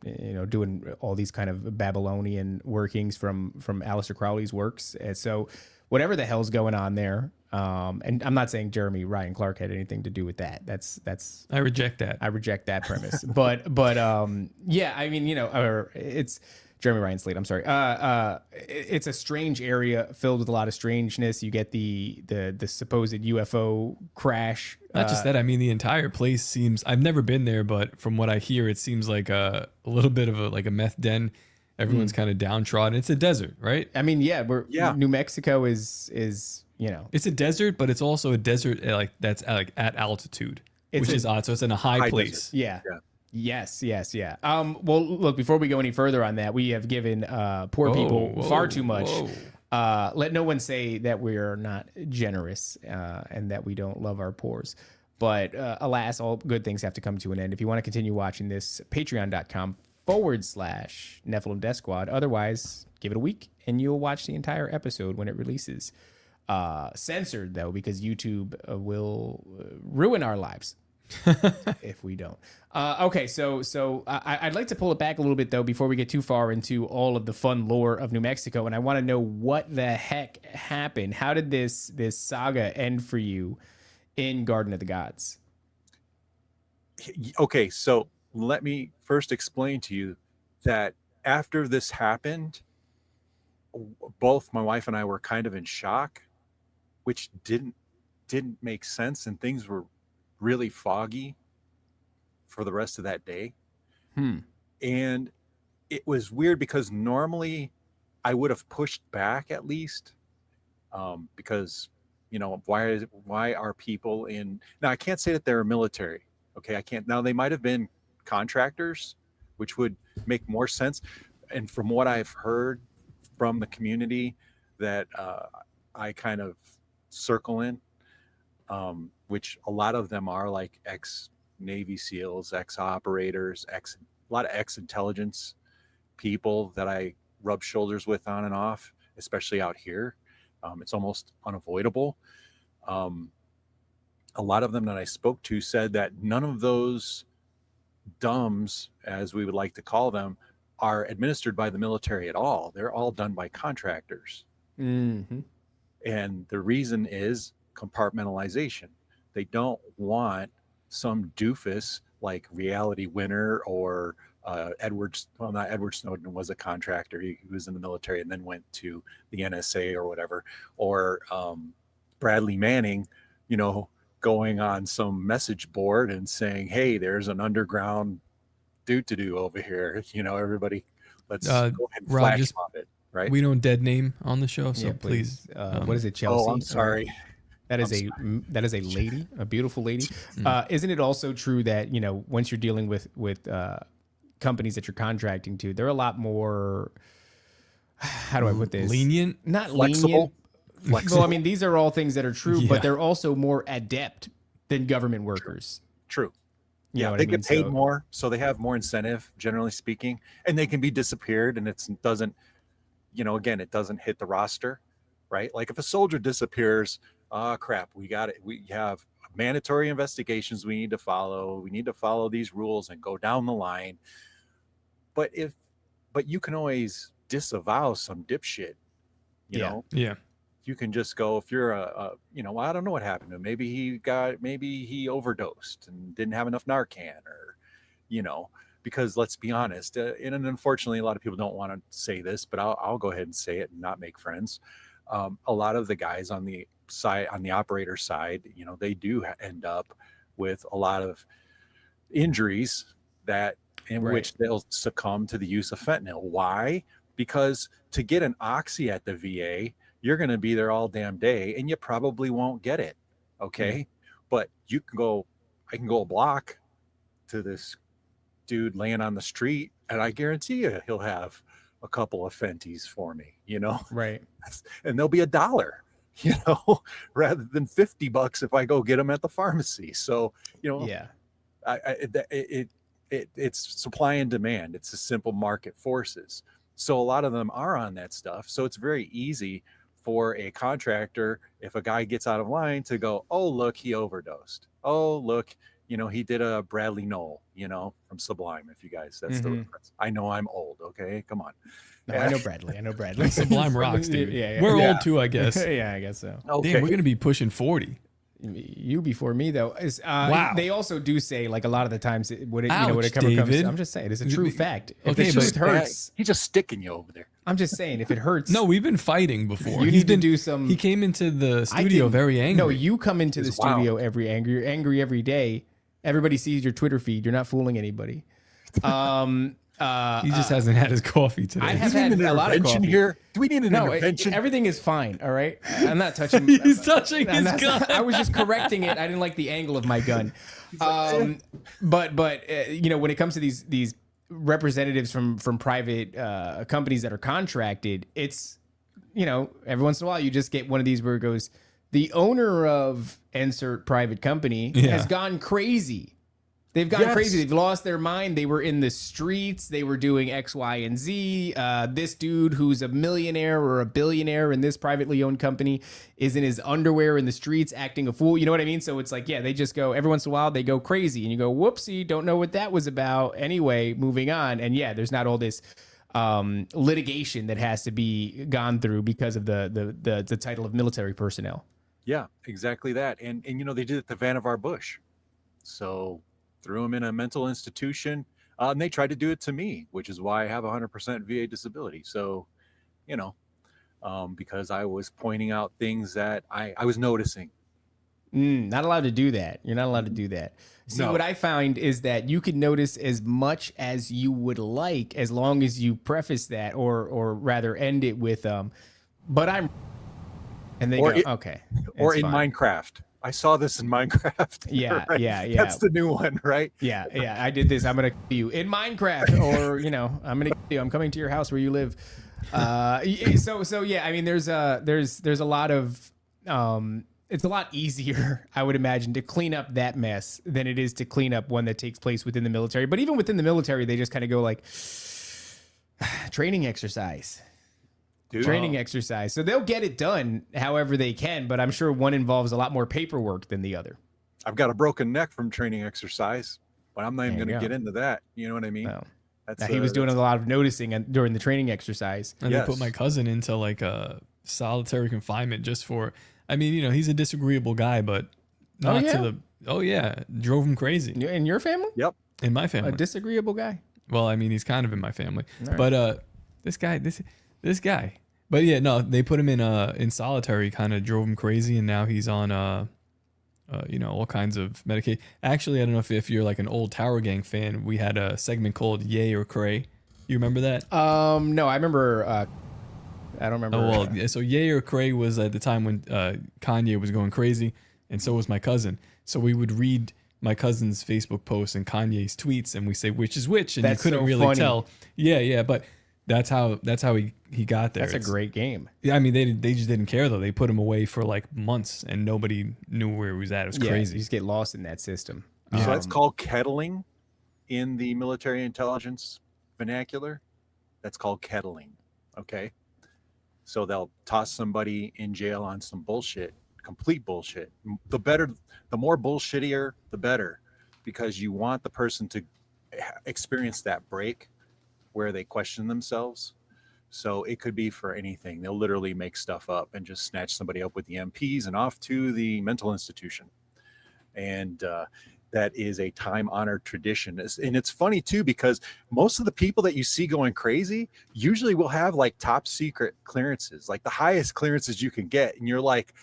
doing all these kind of Babylonian workings from Aleister Crowley's works. And so whatever the hell's going on there. And I'm not saying Jeremy Ryan Clark had anything to do with that. That's I reject that. I reject that premise. but yeah, I mean, it's Jeremy Ryan Slate. I'm sorry. It's a strange area filled with a lot of strangeness. You get the supposed UFO crash. Not just that. I mean, the entire place seems. I've never been there, but from what I hear, it seems like a little bit of a meth den. Everyone's kind of downtrodden. It's a desert, right? I mean, New Mexico is It's a desert, but it's also a desert that's at altitude, which is odd. So it's in a high place. Yeah. Yes. Yeah. Well, look, before we go any further on that, we have given poor people far too much. Let no one say that we're not generous and that we don't love our poors. But alas, all good things have to come to an end. If you want to continue watching this, patreon.com/Nephilim Death Squad. Otherwise, give it a week and you'll watch the entire episode when it releases. Censored, though, because YouTube will ruin our lives if we don't. Okay, so I'd like to pull it back a little bit, though, before we get too far into all of the fun lore of New Mexico, and I want to know what the heck happened. How did this saga end for you in Garden of the Gods? Okay, so let me first explain to you that after this happened, both my wife and I were kind of in shock, which didn't make sense, and things were really foggy for the rest of that day. And it was weird because normally I would have pushed back at least, because why are people in now? I can't say that they're military. Okay, I can't. Now they might have been contractors, which would make more sense. And from what I've heard from the community that I kind of circle in, which a lot of them are like ex-Navy SEALs, ex-operators, a lot of ex-intelligence people that I rub shoulders with on and off, especially out here. It's almost unavoidable. A lot of them that I spoke to said that none of those dumbs, as we would like to call them, are administered by the military at all. They're all done by contractors. Mm-hmm. And the reason is compartmentalization. They don't want some doofus like Reality Winner or not Edward Snowden was a contractor. He was in the military and then went to the NSA or whatever. Or Bradley Manning, going on some message board and saying, hey, there's an underground do over here. Everybody, let's go ahead and Rob, flash just mob it. Right? We don't dead name on the show, so Yeah, please. What is it, Chelsea? Oh, I'm sorry. That is a lady, a beautiful lady. Isn't it also true that once you're dealing with companies that you're contracting to, they're a lot more, how do I put this? Lenient? Not Flexible. lenient. Well, I mean, these are all things that are true, Yeah. but they're also more adept than government workers. True. You know Yeah, what they I mean? get paid So- more, so they have more incentive, generally speaking, and they can be disappeared, and it doesn't, again, it doesn't hit the roster, right? Like if a soldier disappears, crap, we got it. We have mandatory investigations we need to follow. We need to follow these rules and go down the line. But you can always disavow some dipshit, you know? Yeah. You can just go, if you're I don't know what happened to him. Maybe he overdosed and didn't have enough Narcan, or, because let's be honest, and unfortunately, a lot of people don't want to say this, but I'll go ahead and say it and not make friends. A lot of the guys on the operator side, they do end up with a lot of injuries in which they'll succumb to the use of fentanyl. Why? Because to get an oxy at the VA, you're going to be there all damn day and you probably won't get it. Okay. But I can go a block to this dude laying on the street and I guarantee you he'll have a couple of Fenties for me, Right. And they'll be $1, rather than $50 if I go get them at the pharmacy. So, Yeah. It's supply and demand. It's a simple market forces. So a lot of them are on that stuff. So it's very easy for a contractor, if a guy gets out of line, to go, oh, look, he overdosed. Oh, look, he did a Bradley Knoll, from Sublime. If you guys, that's the reference. I know I'm old. Okay, come on. No, I know Bradley. Sublime rocks, dude. Yeah. We're old too, I guess. Yeah, I guess so. Okay. Damn, we're gonna be pushing 40. You before me though. Wow. They also do say like a lot of the times when it Ouch, comes, David. I'm just saying it's a true fact. If Okay, the but- truth hurts, He's just sticking you over there. I'm just saying if it hurts. No, we've been fighting before. You He's need to been do some. He came into the I studio didn't- very angry. No, you come into the It's wild. studio every angry. You're angry every day. Everybody sees your Twitter feed. You're not fooling anybody. He just hasn't had his coffee today. I have Do we had need a an lot of intervention coffee. here? Do we need an No, intervention? everything is fine. All right, I'm not touching. He's touching I'm his not- gun. I was just correcting it. I didn't like the angle of my gun. But when it comes to these representatives from private companies that are contracted, it's every once in a while you just get one of these where it goes, the owner of insert private company has gone crazy. They've gone crazy. They've lost their mind. They were in the streets. They were doing X, Y, and Z. This dude who's a millionaire or a billionaire in this privately owned company is in his underwear in the streets acting a fool. You know what I mean? So it's like, they just go, every once in a while, they go crazy. And you go, whoopsie, don't know what that was about. Anyway, moving on. And there's not all this litigation that has to be gone through because of the title of military personnel. Yeah, exactly that. And they did it to Vannevar Bush. So threw him in a mental institution. And they tried to do it to me, which is why I have 100% VA disability. So, because I was pointing out things that I was noticing. Not allowed to do that. You're not allowed to do that. See, No. what I find is that you can notice as much as you would like, as long as you preface that, or rather end it with, but I'm, and they Or go, it- okay. Or it's in fine. Minecraft. I saw this in Minecraft. Yeah, right? yeah. That's the new one, right? Yeah, I did this. I'm gonna kill you in Minecraft, or I'm gonna kill you. I'm coming to your house where you live. So yeah. I mean, there's a lot of it's a lot easier, I would imagine, to clean up that mess than it is to clean up one that takes place within the military. But even within the military, they just kind of go like training exercise. Dude. Training exercise. So they'll get it done however they can, but I'm sure one involves a lot more paperwork than the other. I've got a broken neck from training exercise, but I'm not even There you going to go. get into that. You know what I mean? Well, That's now, he was doing a lot of noticing during the training exercise. And Yes. they put my cousin into like a solitary confinement just for, I mean, he's a disagreeable guy, but not drove him crazy In your family? Yep. in my A family. disagreeable guy? Well, I mean, he's kind of in my family, right. but this guy, but yeah, no, they put him in solitary, kind of drove him crazy, and now he's on all kinds of medication. Actually, I don't know if you're like an old Tower Gang fan. We had a segment called Yay or Cray. You remember that? No, I remember. I don't remember. Oh, well, yeah, so Yay or Cray was at the time when Kanye was going crazy, and so was my cousin. So we would read my cousin's Facebook posts and Kanye's tweets, and we say which is which, and That's you couldn't so really funny. tell. Yeah, but that's how he got there. That's a It's- great game. Yeah, I mean they just didn't care though. They put him away for like months, and nobody knew where he was at. It was Yeah, crazy. you just get lost in that system. So that's called kettling in the military intelligence vernacular. That's called kettling. Okay. So they'll toss somebody in jail on some bullshit, complete bullshit. The more bullshittier, the better, because you want the person to experience that break where they question themselves. So it could be for anything. They'll literally make stuff up and just snatch somebody up with the MPs and off to the mental institution. And that is a time-honored tradition. And it's funny too, because most of the people that you see going crazy usually will have like top secret clearances, like the highest clearances you can get. And you're like,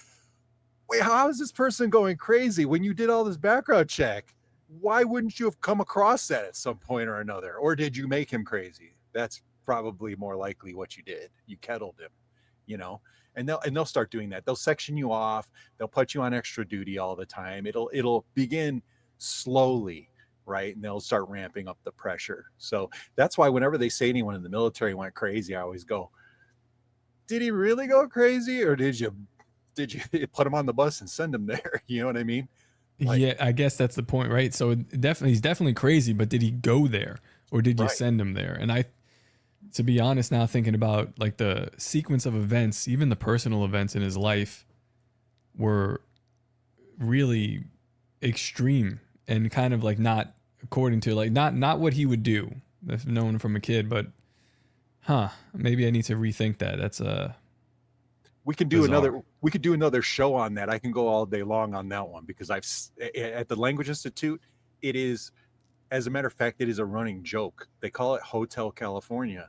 wait, how is this person going crazy when you did all this background check? Why wouldn't you have come across that at some point or another? Or did you make him crazy? That's probably more likely what you did. You kettled him, you know. And they'll start doing that. They'll section you off. They'll put you on extra duty all the time. It'll begin slowly, right? And they'll start ramping up the pressure. So that's why whenever they say anyone in the military went crazy, I always go, did he really go crazy, or did you put him on the bus and send him there? You know what I mean? Like, yeah, I guess that's the point, right? So he's definitely crazy, but did he go there, or did you Right. send him there? And to be honest, now thinking about like the sequence of events, even the personal events in his life were really extreme and kind of like not according to like not what he would do. I've known from a kid, but maybe I need to rethink that. That's we can do bizarre. another show on that. I can go all day long on that one, because at the Language Institute, it is, as a matter of fact, it is a running joke. They call it Hotel California.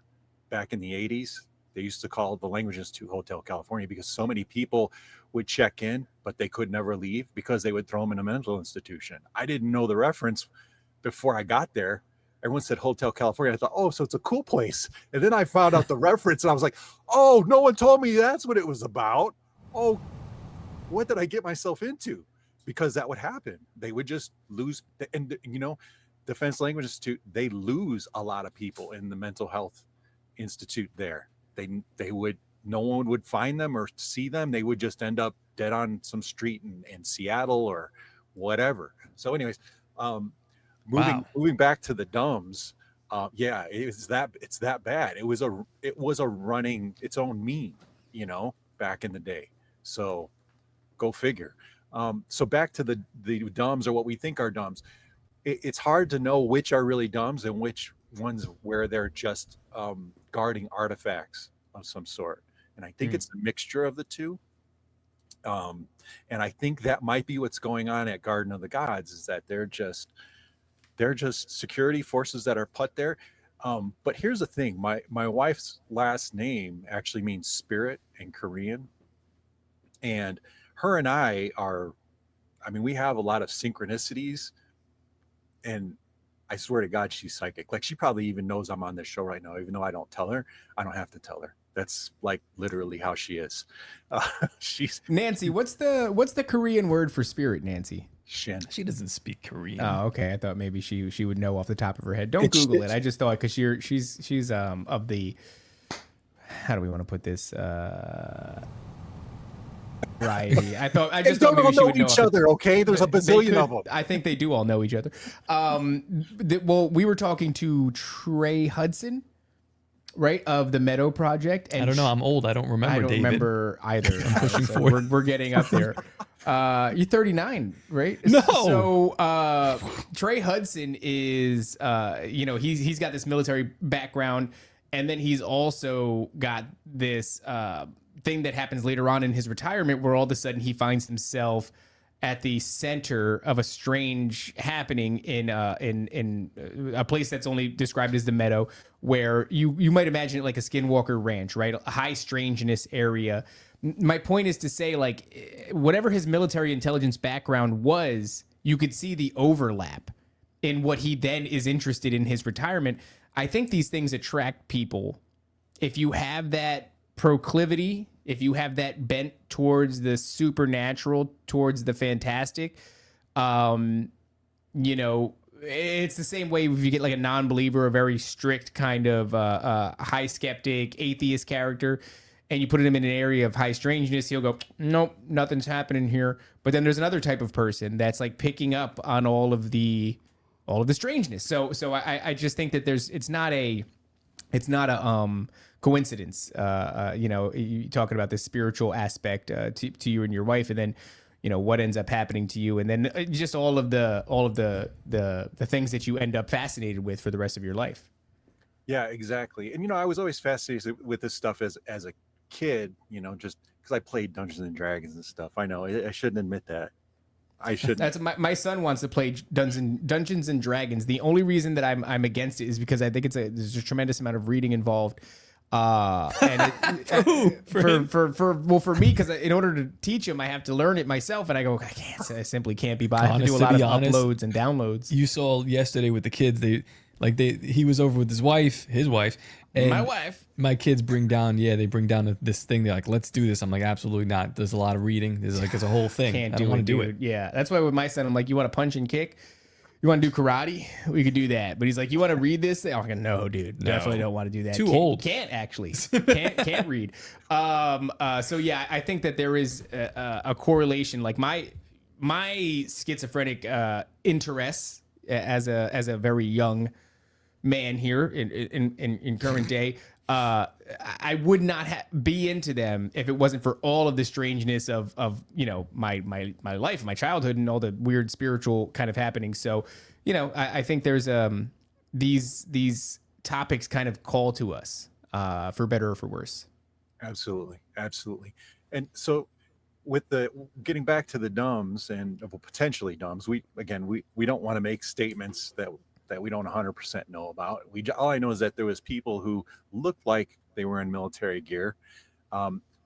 Back in the 80s, they used to call the Language Institute Hotel California, because so many people would check in, but they could never leave because they would throw them in a mental institution. I didn't know the reference before I got there. Everyone said Hotel California. I thought, oh, so it's a cool place. And then I found out the reference, and I was like, oh, no one told me that's what it was about. Oh, what did I get myself into? Because that would happen. They would just lose. And, you know, Defense Language Institute, they lose a lot of people in the mental health institute there. They would, no one would find them or see them. They would just end up dead on some street in Seattle or whatever. So anyways, moving back to the dumbs, yeah, it's that bad. It was a running its own meme, you know, back in the day. So go figure. So back to the dumbs, or what we think are dumbs. It's hard to know which are really dumbs and which ones where they're just guarding artifacts of some sort. And I think it's a mixture of the two. And I think that might be what's going on at Garden of the Gods, is that they're just security forces that are put there. But here's the thing: my wife's last name actually means spirit in Korean, and her and I we have a lot of synchronicities. And I swear to God, she's psychic. Like, she probably even knows I'm on this show right now, even though I don't tell her. I don't have to tell her. That's like literally how she is. She's Nancy, what's the Korean word for spirit, Nancy? Shen. She doesn't speak Korean. Oh, okay. I thought maybe she would know off the top of her head. Don't Google it. I just thought, because she's of the, how do we want to put this? Variety. I just thought maybe she would know each other. Okay, there's a bazillion of them. I think they do all know each other. Well, we were talking to Trey Hudson, right, of the Meadow Project. And I don't know. I'm old. I don't remember. I don't David. remember either. I'm pushing forward. We're getting up there. You're 39, right? No. So Trey Hudson is, he's got this military background, and then he's also got this thing that happens later on in his retirement, where all of a sudden he finds himself at the center of a strange happening in a place that's only described as the Meadow, where you might imagine it like a Skinwalker Ranch, right? A high strangeness area. My point is to say, like, whatever his military intelligence background was, you could see the overlap in what he then is interested in his retirement. I think these things attract people. If you have that proclivity, if you have that bent towards the supernatural, towards the fantastic, it's the same way if you get like a non-believer, a very strict kind of high skeptic, atheist character, and you put him in an area of high strangeness, he'll go, nope, nothing's happening here. But then there's another type of person that's like picking up on all of the strangeness. So I just think that it's not a coincidence. You talking about this spiritual aspect to you and your wife, and then what ends up happening to you, and then just all of the things that you end up fascinated with for the rest of your life. Yeah, exactly. And I was always fascinated with this stuff as a kid, just because I played Dungeons and Dragons and stuff. I know I shouldn't admit that. I shouldn't. That's my son wants to play Dungeons and Dragons. The only reason that I'm against it is because I think there's a tremendous amount of reading involved. And for me, because in order to teach him, I have to learn it myself, and I simply can't be bothered. I have to do a lot of uploads and downloads. You saw yesterday with the kids, he was over with his wife, and my wife. My kids bring down this thing. They're like, let's do this. I'm like, absolutely not. There's a lot of reading. It's a whole thing. Can't I don't want to do it. Yeah, that's why with my son, I'm like, you want to punch and kick? You want to do karate? We could do that. But he's like, you want to read this? I'm like, no, dude, definitely don't want to do that. Too old. Can't actually. Can't read. So yeah, I think that there is a correlation. Like my schizophrenic interests as a very young man here in current day. I would not be into them if it wasn't for all of the strangeness of my life, my childhood, and all the weird spiritual kind of happenings. So, I think there's these topics kind of call to us for better or for worse. Absolutely. And so, with getting back to the dumbs and potentially dumbs, we don't want to make statements that we don't 100% know about. All I know is that there was people who looked like they were in military gear.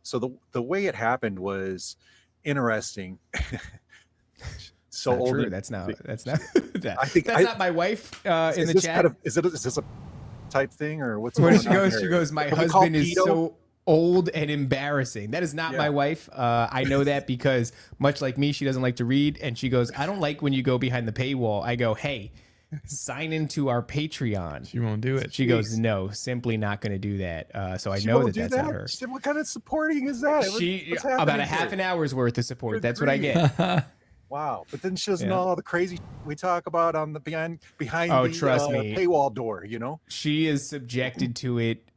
So the way it happened was interesting. So Not old. true. That's not. I think that's not my wife in the chat. Is this a type thing or what's When going she on goes, here? she goes, my Can we call husband is pedo? so old and embarrassing. That is not my wife. I know that because much like me, she doesn't like to read. And she goes, I don't like when you go behind the paywall. I go, hey, sign into our Patreon. She won't do it. She goes, no, simply not going to do that. So I She know won't that do that's not her. She said, what kind of supporting is that? What's happening About a here? half an hour's worth of support. Good That's what I grief. get. Wow, but then she doesn't Yeah. know all the crazy we talk about on the behind Oh, the trust me. paywall door. She is subjected to it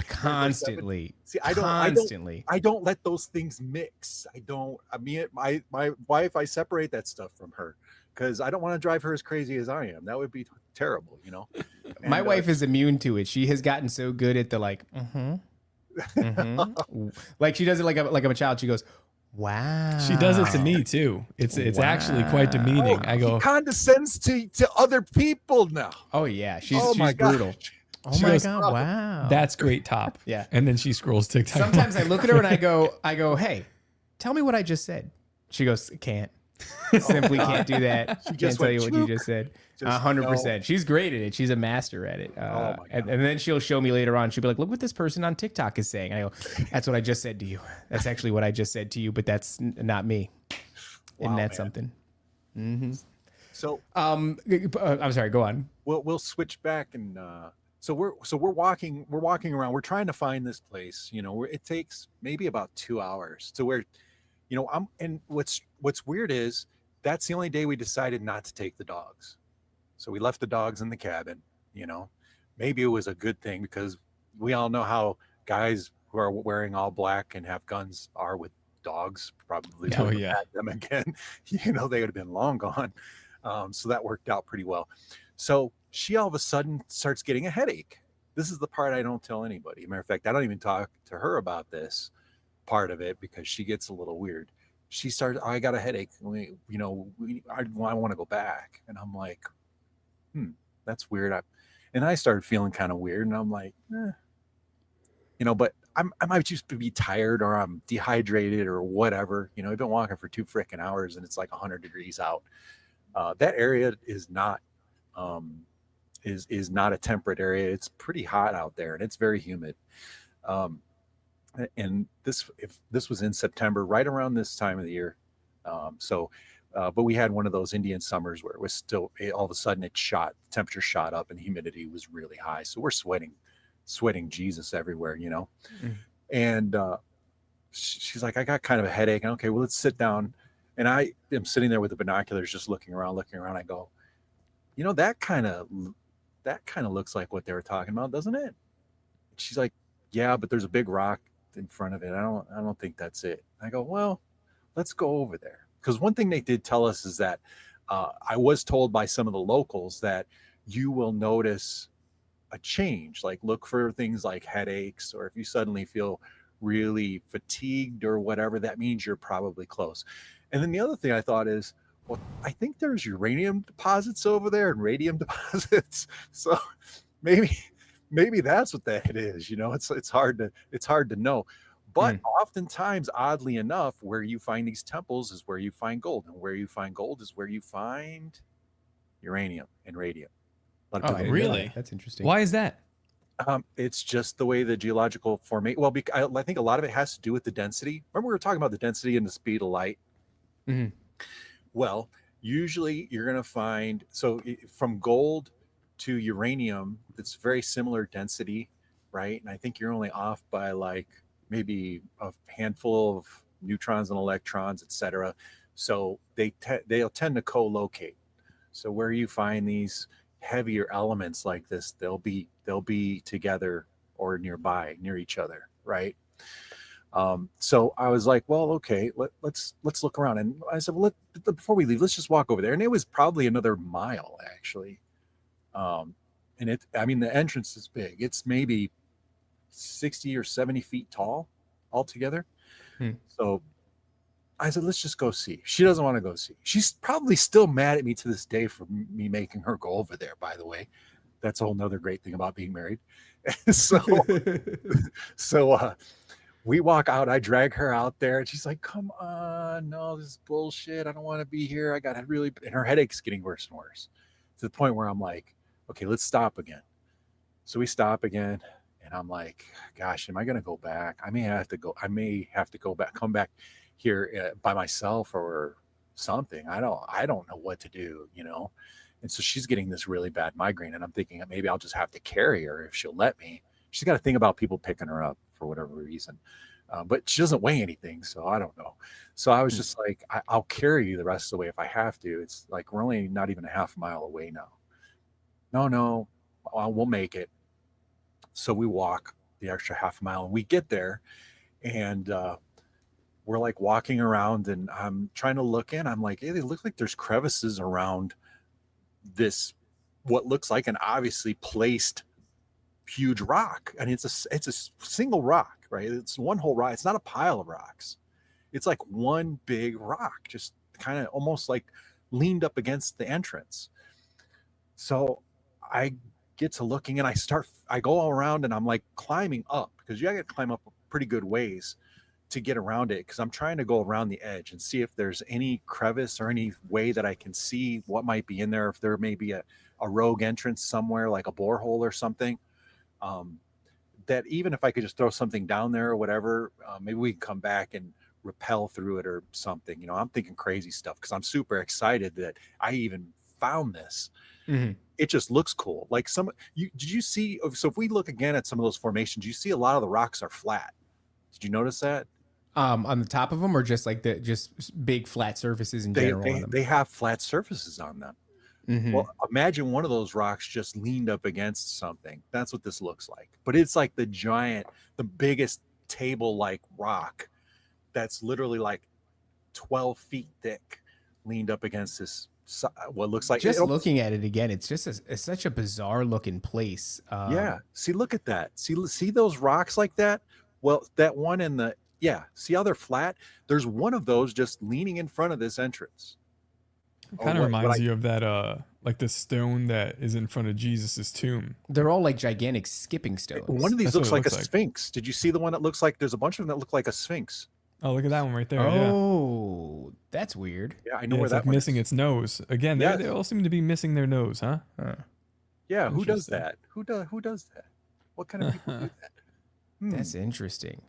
constantly. See, constantly. I don't let those things mix. My wife, I separate that stuff from her because I don't want to drive her as crazy as I am. That would be terrible, My And, wife is immune to it. She has gotten so good at the like, like she does it like I'm a child. She goes, wow. She does it to me too. It's actually quite demeaning. I go, he condescends to other people now. Oh yeah, she's my gosh. brutal. Oh She my goes, god! Wow. that's great top. Yeah. And then she scrolls TikTok. Sometimes I look at her and I go, hey, tell me what I just said. She goes, can't. Simply can't do that. She can't just tell you went, what you "Chook." just said. Just 100%. She's great at it. She's a master at it. my and then she'll show me later on. She'll be like, look what this person on TikTok is saying. I go, that's what I just said to you. That's actually what I just said to you, but that's not me. Isn't that something? So I'm sorry. Go on. we'll switch back and so we're walking around. We're trying to find this place. It takes maybe about 2 hours to where, and what's weird is that's the only day we decided not to take the dogs. So we left the dogs in the cabin. Maybe it was a good thing because we all know how guys who are wearing all black and have guns are with dogs. Probably Oh, would've yeah. had them again. They would have been long gone. So that worked out pretty well. So she all of a sudden starts getting a headache. This is the part I don't tell anybody. Matter of fact, I don't even talk to her about this part of it because she gets a little weird. She starts, I got a headache. I want to go back. And I'm like, that's weird. And I started feeling kind of weird. And I'm like, but I might just be tired or I'm dehydrated or whatever. I've been walking for 2 freaking hours and it's like 100 degrees out. That area is not is not a temperate area. It's pretty hot out there and it's very humid. And if this was in September, right around this time of the year. But we had one of those Indian summers where it was still all of a sudden the temperature shot up and humidity was really high. So we're sweating Jesus everywhere, And she's like, I got kind of a headache. Okay, well, let's sit down. And I am sitting there with the binoculars, just looking around. I go, that kind of looks like what they were talking about, doesn't it? She's like, yeah, but there's a big rock in front of it. I don't think that's it. I go, well, let's go over there. Because one thing they did tell us is that I was told by some of the locals that you will notice a change, like look for things like headaches, or if you suddenly feel really fatigued or whatever, that means you're probably close. And then the other thing I thought is, well, I think there's uranium deposits over there and radium deposits. So maybe that's what that is. You know, it's hard to know. But oftentimes, oddly enough, where you find these temples is where you find gold, and where you find gold is where you find uranium and radium. Oh, I didn't know Really? that. That's interesting. Why is that? It's just the way the geological formation. Well, I think a lot of it has to do with the density. Remember, we were talking about the density and the speed of light. Mhm. Well, usually you're going to find from gold to uranium, it's very similar density, right? And I think you're only off by like maybe a handful of neutrons and electrons, etc. So they'll tend to co-locate. So where you find these heavier elements like this, they'll be together or nearby, near each other, right? So I was like, well, okay, let's look around. And I said, well, before we leave, let's just walk over there. And it was probably another mile actually. And the entrance is big. It's maybe 60 or 70 feet tall altogether. So I said, let's just go see. She doesn't want to go see. She's probably still mad at me to this day for me making her go over there, by the way. That's a whole nother great thing about being married. So we walk out. I drag her out there, and she's like, "Come on, no, this is bullshit. I don't want to be here. I got and her headache's getting worse and worse, to the point where I'm like, okay, let's stop again." So we stop again, and I'm like, "Gosh, am I going to go back? I may have to go. Come back here by myself or something. I don't know what to do, you know." And so she's getting this really bad migraine, and I'm thinking maybe I'll just have to carry her if she'll let me. She's got to think about people picking her up for whatever reason. But she doesn't weigh anything, so I don't know. So I was just like, I'll carry you the rest of the way if I have to. It's like we're only not even a half mile away now. No, we'll make it. So we walk the extra half mile, and we get there, and we're like walking around, and I'm trying to look in. I'm like, hey, they look like there's crevices around this, what looks like an obviously placed huge rock, and it's a single rock, right? It's one whole rock. It's not a pile of rocks. It's like one big rock, just kind of almost like leaned up against the entrance. So I get to looking, and I go all around, and I'm like climbing up, because you got to climb up a pretty good ways to get around it, because I'm trying to go around the edge and see if there's any crevice or any way that I can see what might be in there, if there may be a rogue entrance somewhere, like a borehole or something. That even if I could just throw something down there or whatever, maybe we can come back and rappel through it or something. You know, I'm thinking crazy stuff because I'm super excited that I even found this. Mm-hmm. It just looks cool. Like did you see? So if we look again at some of those formations, you see a lot of the rocks are flat. Did you notice that? On the top of them, or just like just big flat surfaces in general? They have flat surfaces on them. Mm-hmm. Well, imagine one of those rocks just leaned up against something. That's what this looks like. But it's like the biggest table-like rock that's literally like 12 feet thick, leaned up against this, what looks like. Just looking at it again, it's just it's such a bizarre looking place. Yeah. See, look at that. See those rocks like that? Well, that one see how they're flat? There's one of those just leaning in front of this entrance. It kind of reminds you of that, like the stone that is in front of Jesus's tomb. They're all like gigantic skipping stones. One of these looks like a sphinx. Did you see the one that looks like? There's a bunch of them that look like a sphinx. Oh, look at that one right there. Oh, that's weird. Yeah, I know where that one missing its nose again. They all seem to be missing their nose, huh? Yeah, who does that? Who does that? What kind of people do that? That's interesting.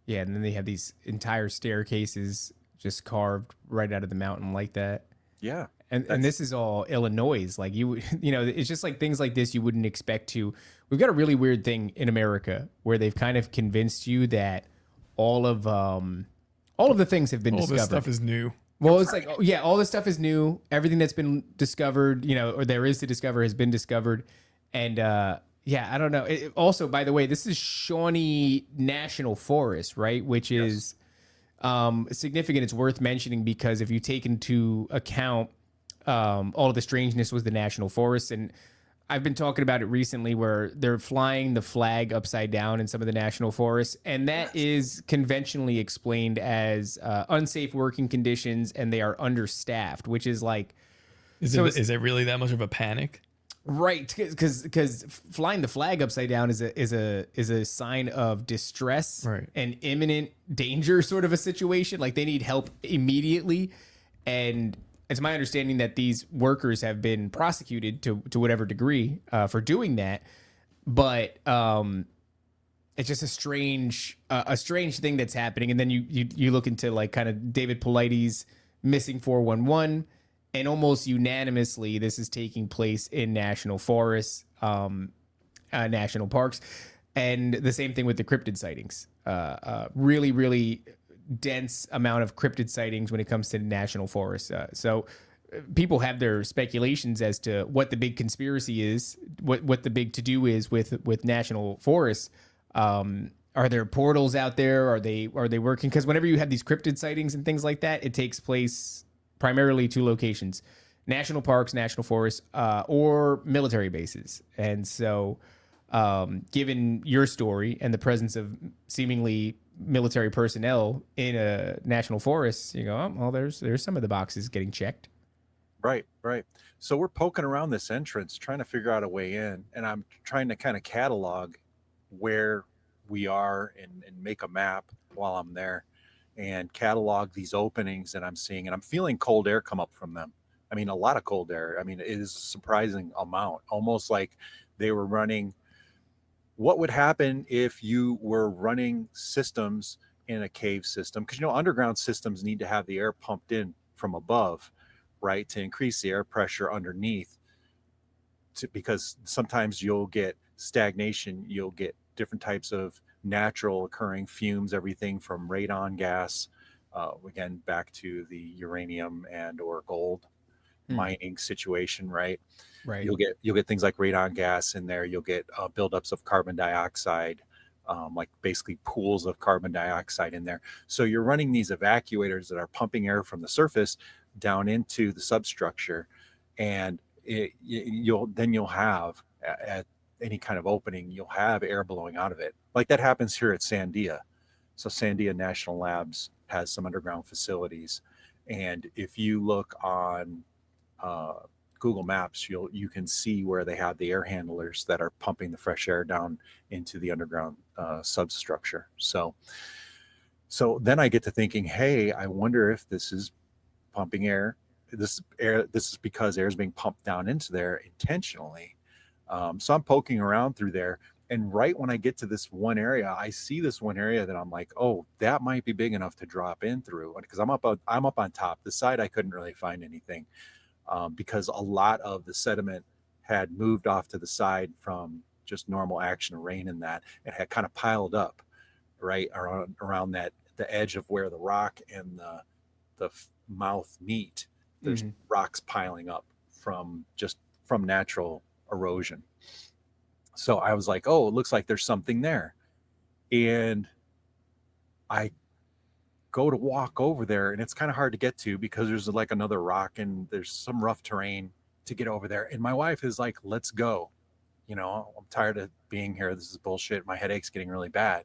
Yeah, and then they have these entire staircases just carved right out of the mountain like that. Yeah. And this is all Illinois. Like you know, it's just like things like this you wouldn't expect to. We've got a really weird thing in America where they've kind of convinced you that all of the things have been discovered. All this stuff is new. Well, it's like, yeah, all this stuff is new. Everything that's been discovered, you know, or there is to discover has been discovered. And yeah, I don't know. Also, by the way, this is Shawnee National Forest, right? Which is significant. It's worth mentioning because if you take into account all of the strangeness with the national forest, and I've been talking about it recently where they're flying the flag upside down in some of the national forests. And that is conventionally explained as unsafe working conditions and they are understaffed, which is like, Is it really that much of a panic? right, because flying the flag upside down is a sign of distress Right. and imminent danger, sort of a situation. Like they need help immediately, and it's my understanding that these workers have been prosecuted to whatever degree for doing that. But it's just a strange thing that's happening. And then you look into like kind of David Paulides missing 411. And almost unanimously, this is taking place in national forests, national parks, and the same thing with the cryptid sightings. Really, really dense amount of cryptid sightings when it comes to national forests. So people have their speculations as to what the big conspiracy is, what the big to do is with national forests. Are there portals out there? Are they working? Because whenever you have these cryptid sightings and things like that, it takes place primarily two locations: national parks, national forests, or military bases. And so, given your story and the presence of seemingly military personnel in a national forest, you go, oh, well, there's some of the boxes getting checked. Right, right. So we're poking around this entrance, trying to figure out a way in, and I'm trying to kind of catalog where we are and make a map while I'm there and catalog these openings that I'm seeing. And I'm feeling cold air come up from them. I mean, a lot of cold air. I mean, it is a surprising amount, almost like they were running. What would happen if you were running systems in a cave system? Because, you know, underground systems need to have the air pumped in from above, right, to increase the air pressure underneath. Because sometimes you'll get stagnation, you'll get different types of natural occurring fumes, everything from radon gas, again, back to the uranium and or gold mining situation, right? Right. You'll get things like radon gas in there. You'll get buildups of carbon dioxide, like basically pools of carbon dioxide in there. So you're running these evacuators that are pumping air from the surface down into the substructure, and you'll have at any kind of opening, you'll have air blowing out of it. Like that happens here at Sandia. So Sandia National Labs has some underground facilities, and if you look on Google Maps, you can see where they have the air handlers that are pumping the fresh air down into the underground substructure. So then I get to thinking, hey, I wonder if this is pumping air. This is because air is being pumped down into there intentionally. So I'm poking around through there, and right when I get to this one area, I see this one area that I'm like, oh, that might be big enough to drop in through, because I'm up on top. The side I couldn't really find anything, because a lot of the sediment had moved off to the side from just normal action of rain and that, and had kind of piled up right around that the edge of where the rock and the mouth meet. There's rocks piling up from natural erosion. So I was like, oh, it looks like there's something there. And I go to walk over there, and it's kind of hard to get to because there's like another rock and there's some rough terrain to get over there. And my wife is like, let's go. You know, I'm tired of being here. This is bullshit. My headache's getting really bad.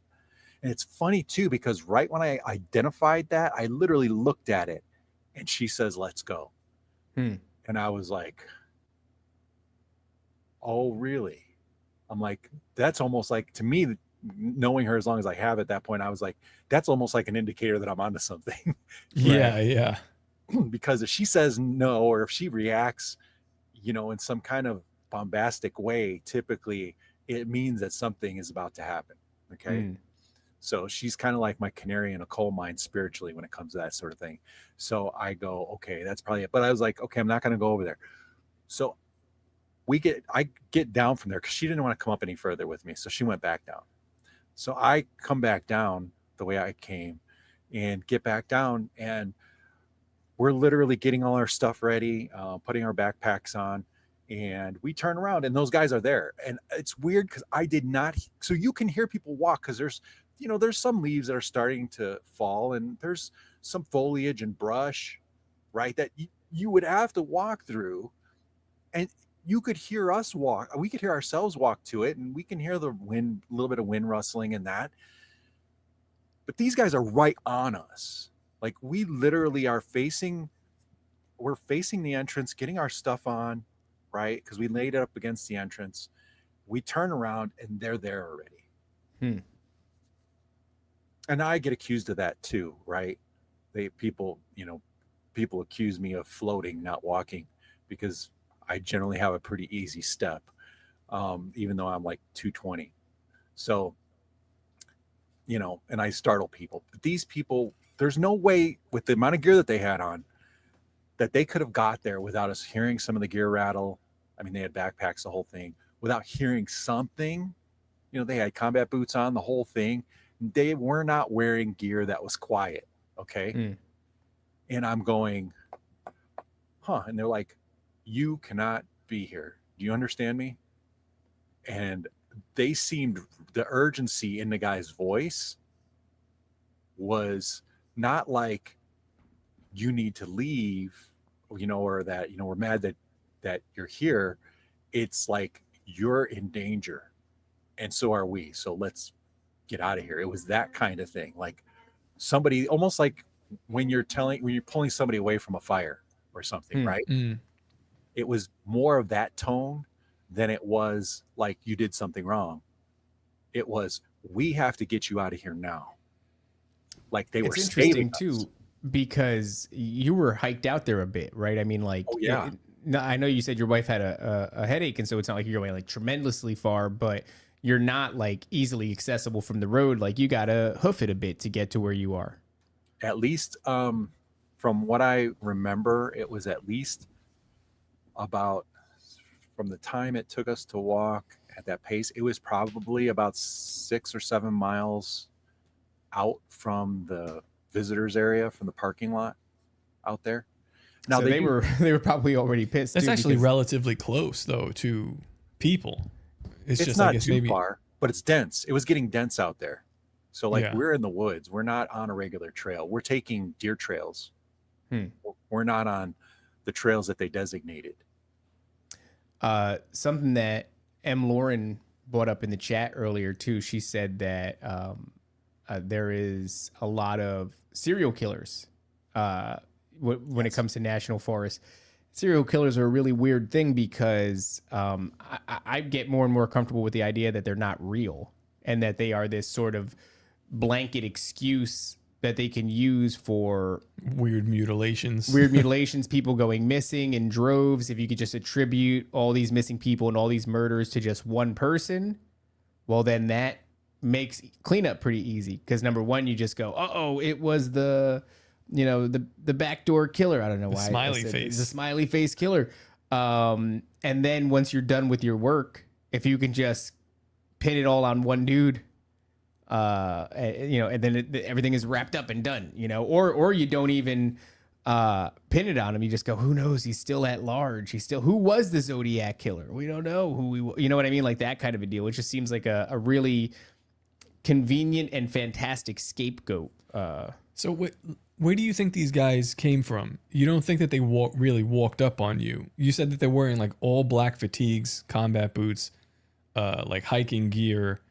And it's funny too, because right when I identified that, I literally looked at it and she says, let's go. And I was like, oh, really? I'm like, that's almost like, to me, knowing her as long as I have at that point, I was like, that's almost like an indicator that I'm onto something. Yeah. Because if she says no, or if she reacts, you know, in some kind of bombastic way, typically it means that something is about to happen. Okay. So she's kind of like my canary in a coal mine spiritually when it comes to that sort of thing. So I go, okay, that's probably it. But I was like, okay, I'm not going to go over there. So I get down from there because she didn't want to come up any further with me. So she went back down. So I come back down the way I came and get back down, and we're literally getting all our stuff ready, putting our backpacks on, and we turn around and those guys are there. And it's weird because I did not. So you can hear people walk because there's some leaves that are starting to fall, and there's some foliage and brush, right, that you would have to walk through. And you could hear us walk. We could hear ourselves walk to it, and we can hear the wind, a little bit of wind rustling and that. But these guys are right on us. Like we literally are we're facing the entrance, getting our stuff on, right? Because we laid it up against the entrance. We turn around and they're there already. And I get accused of that too, right? People accuse me of floating, not walking, because I generally have a pretty easy step, even though I'm like 220. So, and I startle people. But these people, there's no way with the amount of gear that they had on that they could have got there without us hearing some of the gear rattle. I mean, they had backpacks, the whole thing, without hearing something. They had combat boots on, the whole thing. They were not wearing gear that was quiet. Okay. And I'm going, and they're like, you cannot be here. Do you understand me? And they seemed, the urgency in the guy's voice was not like you need to leave, or that, we're mad that you're here. It's like you're in danger and so are we. So let's get out of here. It was that kind of thing. Like somebody, almost like when you're pulling somebody away from a fire or something, right? It was more of that tone than it was like you did something wrong. It was, we have to get you out of here now. Like they were interesting too, because you were hiked out there a bit, right? I mean, like, I know you said your wife had a headache, and so it's not like you're going like tremendously far, but you're not like easily accessible from the road. Like you got to hoof it a bit to get to where you are. At least, from what I remember, it was at least about, from the time it took us to walk at that pace, it was probably about 6 or 7 miles out from the visitors area, from the parking lot out there. Now so they were probably already pissed. That's actually relatively close though to people. It's just, not too far, but it's dense. It was getting dense out there. So like we're in the woods. We're not on a regular trail. We're taking deer trails. We're not on the trails that they designated. Something that M. Lauren brought up in the chat earlier too. She said that there is a lot of serial killers when it comes to national forests. Serial killers are a really weird thing because I get more and more comfortable with the idea that they're not real and that they are this sort of blanket excuse that they can use for weird mutilations, people going missing in droves. If you could just attribute all these missing people and all these murders to just one person, well, then that makes cleanup pretty easy. Because number one, you just go, it was the backdoor killer. I don't know why. The smiley face killer. And then once you're done with your work, if you can just pin it all on one dude, and then everything is wrapped up and done, or you don't even pin it on him. You just go, who knows? He's still at large. Who was the Zodiac killer? We don't know who you know what I mean? Like that kind of a deal. It just seems like a really convenient and fantastic scapegoat. So where do you think these guys came from? You don't think that they really walked up on you? You said that they're wearing like all black fatigues, combat boots, like hiking gear.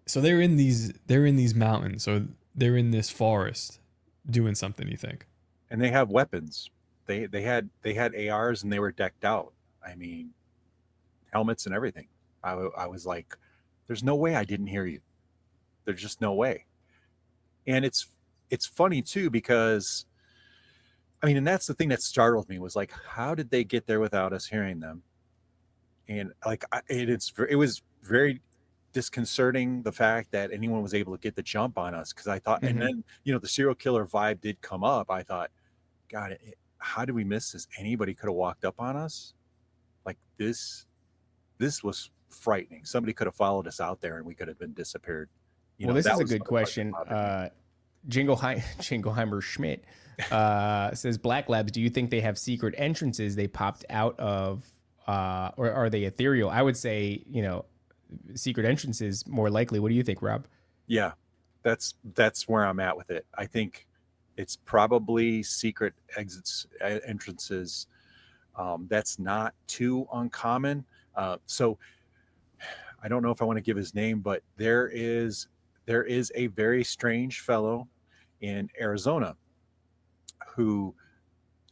So they're in these mountains, or they're in this forest doing something, you think? And they have weapons. They had ARs and they were decked out. I mean, helmets and everything. I was like, there's no way I didn't hear you. There's just no way. And it's funny too, because I mean, and that's the thing that startled me, was like, how did they get there without us hearing them? And like, it was very disconcerting, the fact that anyone was able to get the jump on us. Because I thought, and then the serial killer vibe did come up. I thought, God, how did we miss this? Anybody could have walked up on us. Like this was frightening. Somebody could have followed us out there and we could have been disappeared. This is a good question. Jingleheimer Schmidt says, BlaqLabs, do you think they have secret entrances they popped out of, or are they ethereal? I would say, secret entrances more likely. What do you think, Rob? Yeah, that's where I'm at with it. I think it's probably secret entrances. That's not too uncommon. So I don't know if I want to give his name, but there is a very strange fellow in Arizona who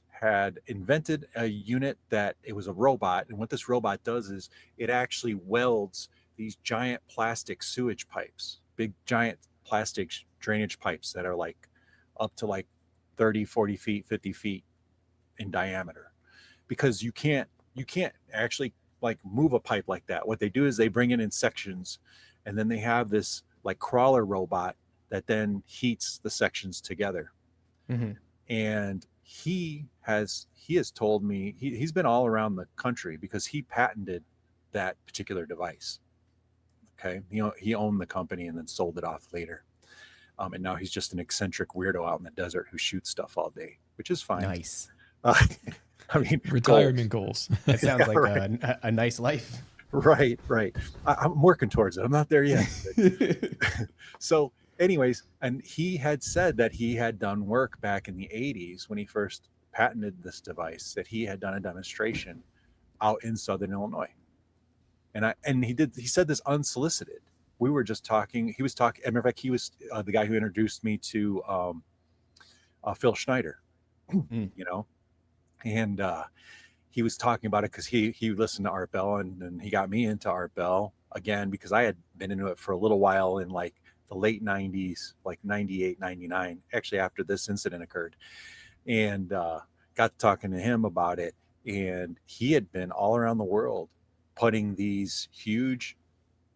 had invented a unit that it was a robot. And what this robot does is it actually welds these giant plastic sewage pipes, big giant plastic drainage pipes that are like up to like 30, 40 feet, 50 feet in diameter, because you can't actually like move a pipe like that. What they do is they bring it in sections, and then they have this like crawler robot that then heats the sections together. Mm-hmm. And he has told me he's been all around the country because he patented that particular device. Okay, he owned the company and then sold it off later. And now he's just an eccentric weirdo out in the desert who shoots stuff all day, which is fine. Nice. I mean, Retirement goals. That sounds Yeah, like right. a nice life. Right. I'm working towards it. I'm not there yet. So anyways, and he had said that he had done work back in the 80s when he first patented this device, that he had done a demonstration out in Southern Illinois. And he said this unsolicited. We were just talking. He was talking. As a matter of fact, he was the guy who introduced me to Phil Schneider, Mm. and he was talking about it because he listened to Art Bell, and he got me into Art Bell again because I had been into it for a little while in like the late 90s, like 98, 99, actually after this incident occurred, and got talking to him about it. And he had been all around the world putting these huge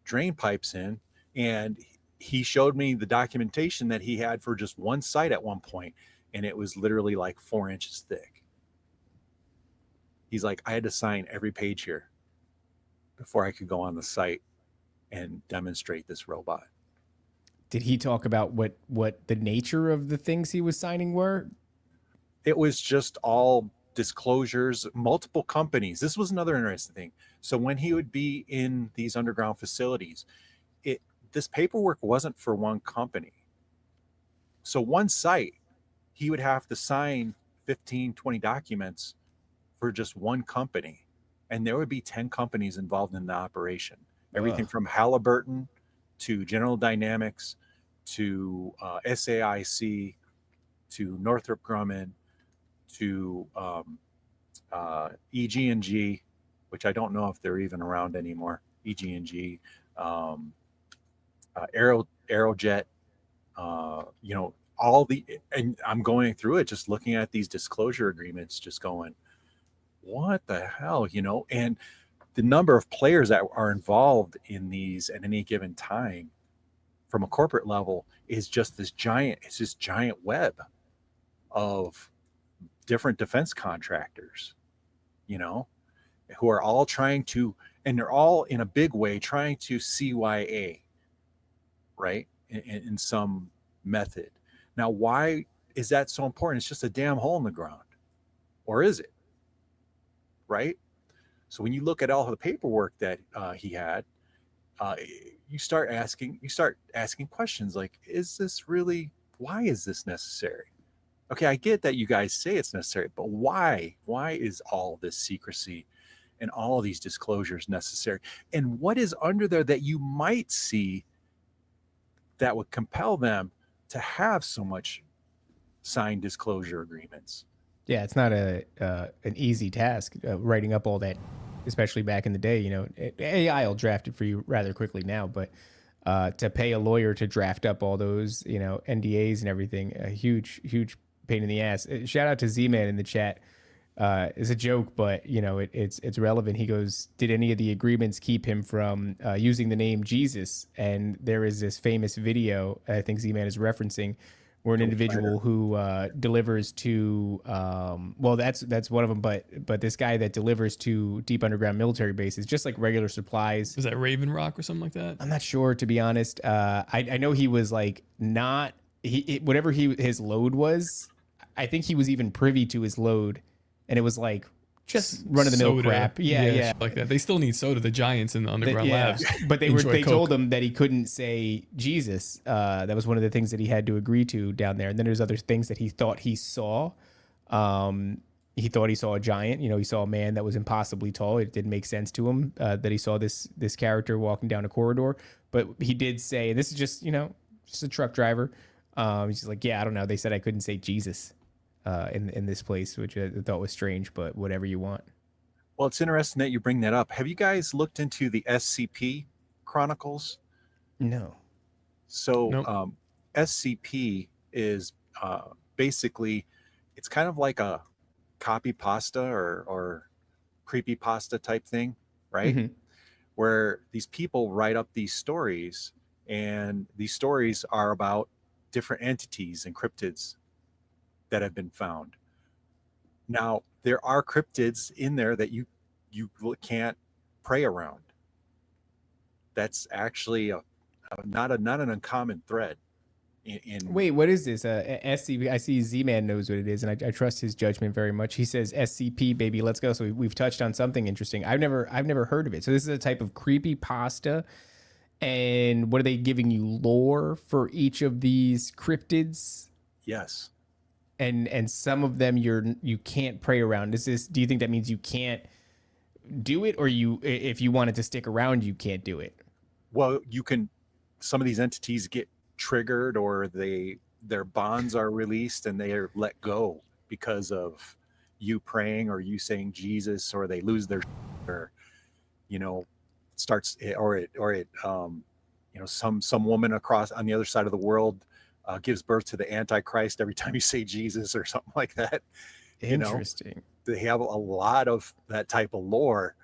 drain pipes in, and he showed me the documentation that he had for just one site at one point, and it was literally like 4 inches thick. He's like, I had to sign every page here before I could go on the site and demonstrate this robot. Did he talk about what the nature of the things he was signing were? It was just all disclosures, multiple companies. This was another interesting thing. So when he would be in these underground facilities, this paperwork wasn't for one company. So one site, he would have to sign 15, 20 documents for just one company. And there would be 10 companies involved in the operation. Everything from Halliburton to General Dynamics to SAIC to Northrop Grumman to EG&G, which I don't know if they're even around anymore. EG&G, Aerojet, and I'm going through it, just looking at these disclosure agreements, just going, what the hell, and the number of players that are involved in these at any given time from a corporate level is just this giant web of different defense contractors, who are all trying to, and they're all in a big way trying to CYA, right? In some method. Now, why is that so important? It's just a damn hole in the ground. Or is it? Right? So when you look at all the paperwork that he had, you start asking questions like, why is this necessary? Okay, I get that you guys say it's necessary, but why? Why is all this secrecy and all of these disclosures necessary? And what is under there that you might see that would compel them to have so much signed disclosure agreements? Yeah, it's not an easy task writing up all that, especially back in the day. AI will draft it for you rather quickly now, but to pay a lawyer to draft up all those, NDAs and everything, a huge pain in the ass. Shout out to Z-Man in the chat. It's a joke, but it's relevant. He goes, did any of the agreements keep him from using the name Jesus? And there is this famous video I think Z-Man is referencing, where an individual who delivers to that's one of them, but this guy that delivers to deep underground military bases, just like regular supplies. Is that Raven Rock or something like that? I'm not sure, to be honest. I know he was like whatever his load was. I think he was even privy to his load, and it was like just run of the mill crap. Yeah, like that. They still need soda. The giants in the underground labs, but they told him that he couldn't say Jesus. That was one of the things that he had to agree to down there. And then there's other things that he thought he saw. he thought he saw a giant. You know, he saw a man that was impossibly tall. It didn't make sense to him that he saw this character walking down a corridor. But he did say, and this is just, you know, just a truck driver. He's just like, yeah, I don't know. They said I couldn't say Jesus in this place, which I thought was strange, but whatever you want. Well, it's interesting that you bring that up. Have you guys looked into the SCP Chronicles? No. So Nope. SCP is basically, it's kind of like a copy pasta or creepy pasta type thing, right? Mhm. Where these people write up these stories, and these stories are about different entities and cryptids that have been found. Now, there are cryptids in there that you can't pray around. That's actually not an uncommon thread. Wait, what is this? SCP. I see Z-Man knows what it is, and I trust his judgment very much. He says SCP, baby, let's go. So we've touched on something interesting. I've never heard of it. So this is a type of creepy pasta. And what are they giving you lore for each of these cryptids? Yes. And some of them you can't pray around. Do you think that means you can't do it, or if you wanted to stick around, you can't do it? Well, you can. Some of these entities get triggered, or their bonds are released and they are let go because of you praying or you saying Jesus, or they lose their, or starts, or it some woman across on the other side of the world gives birth to the Antichrist every time you say Jesus or something like that. Interesting. They have a lot of that type of lore,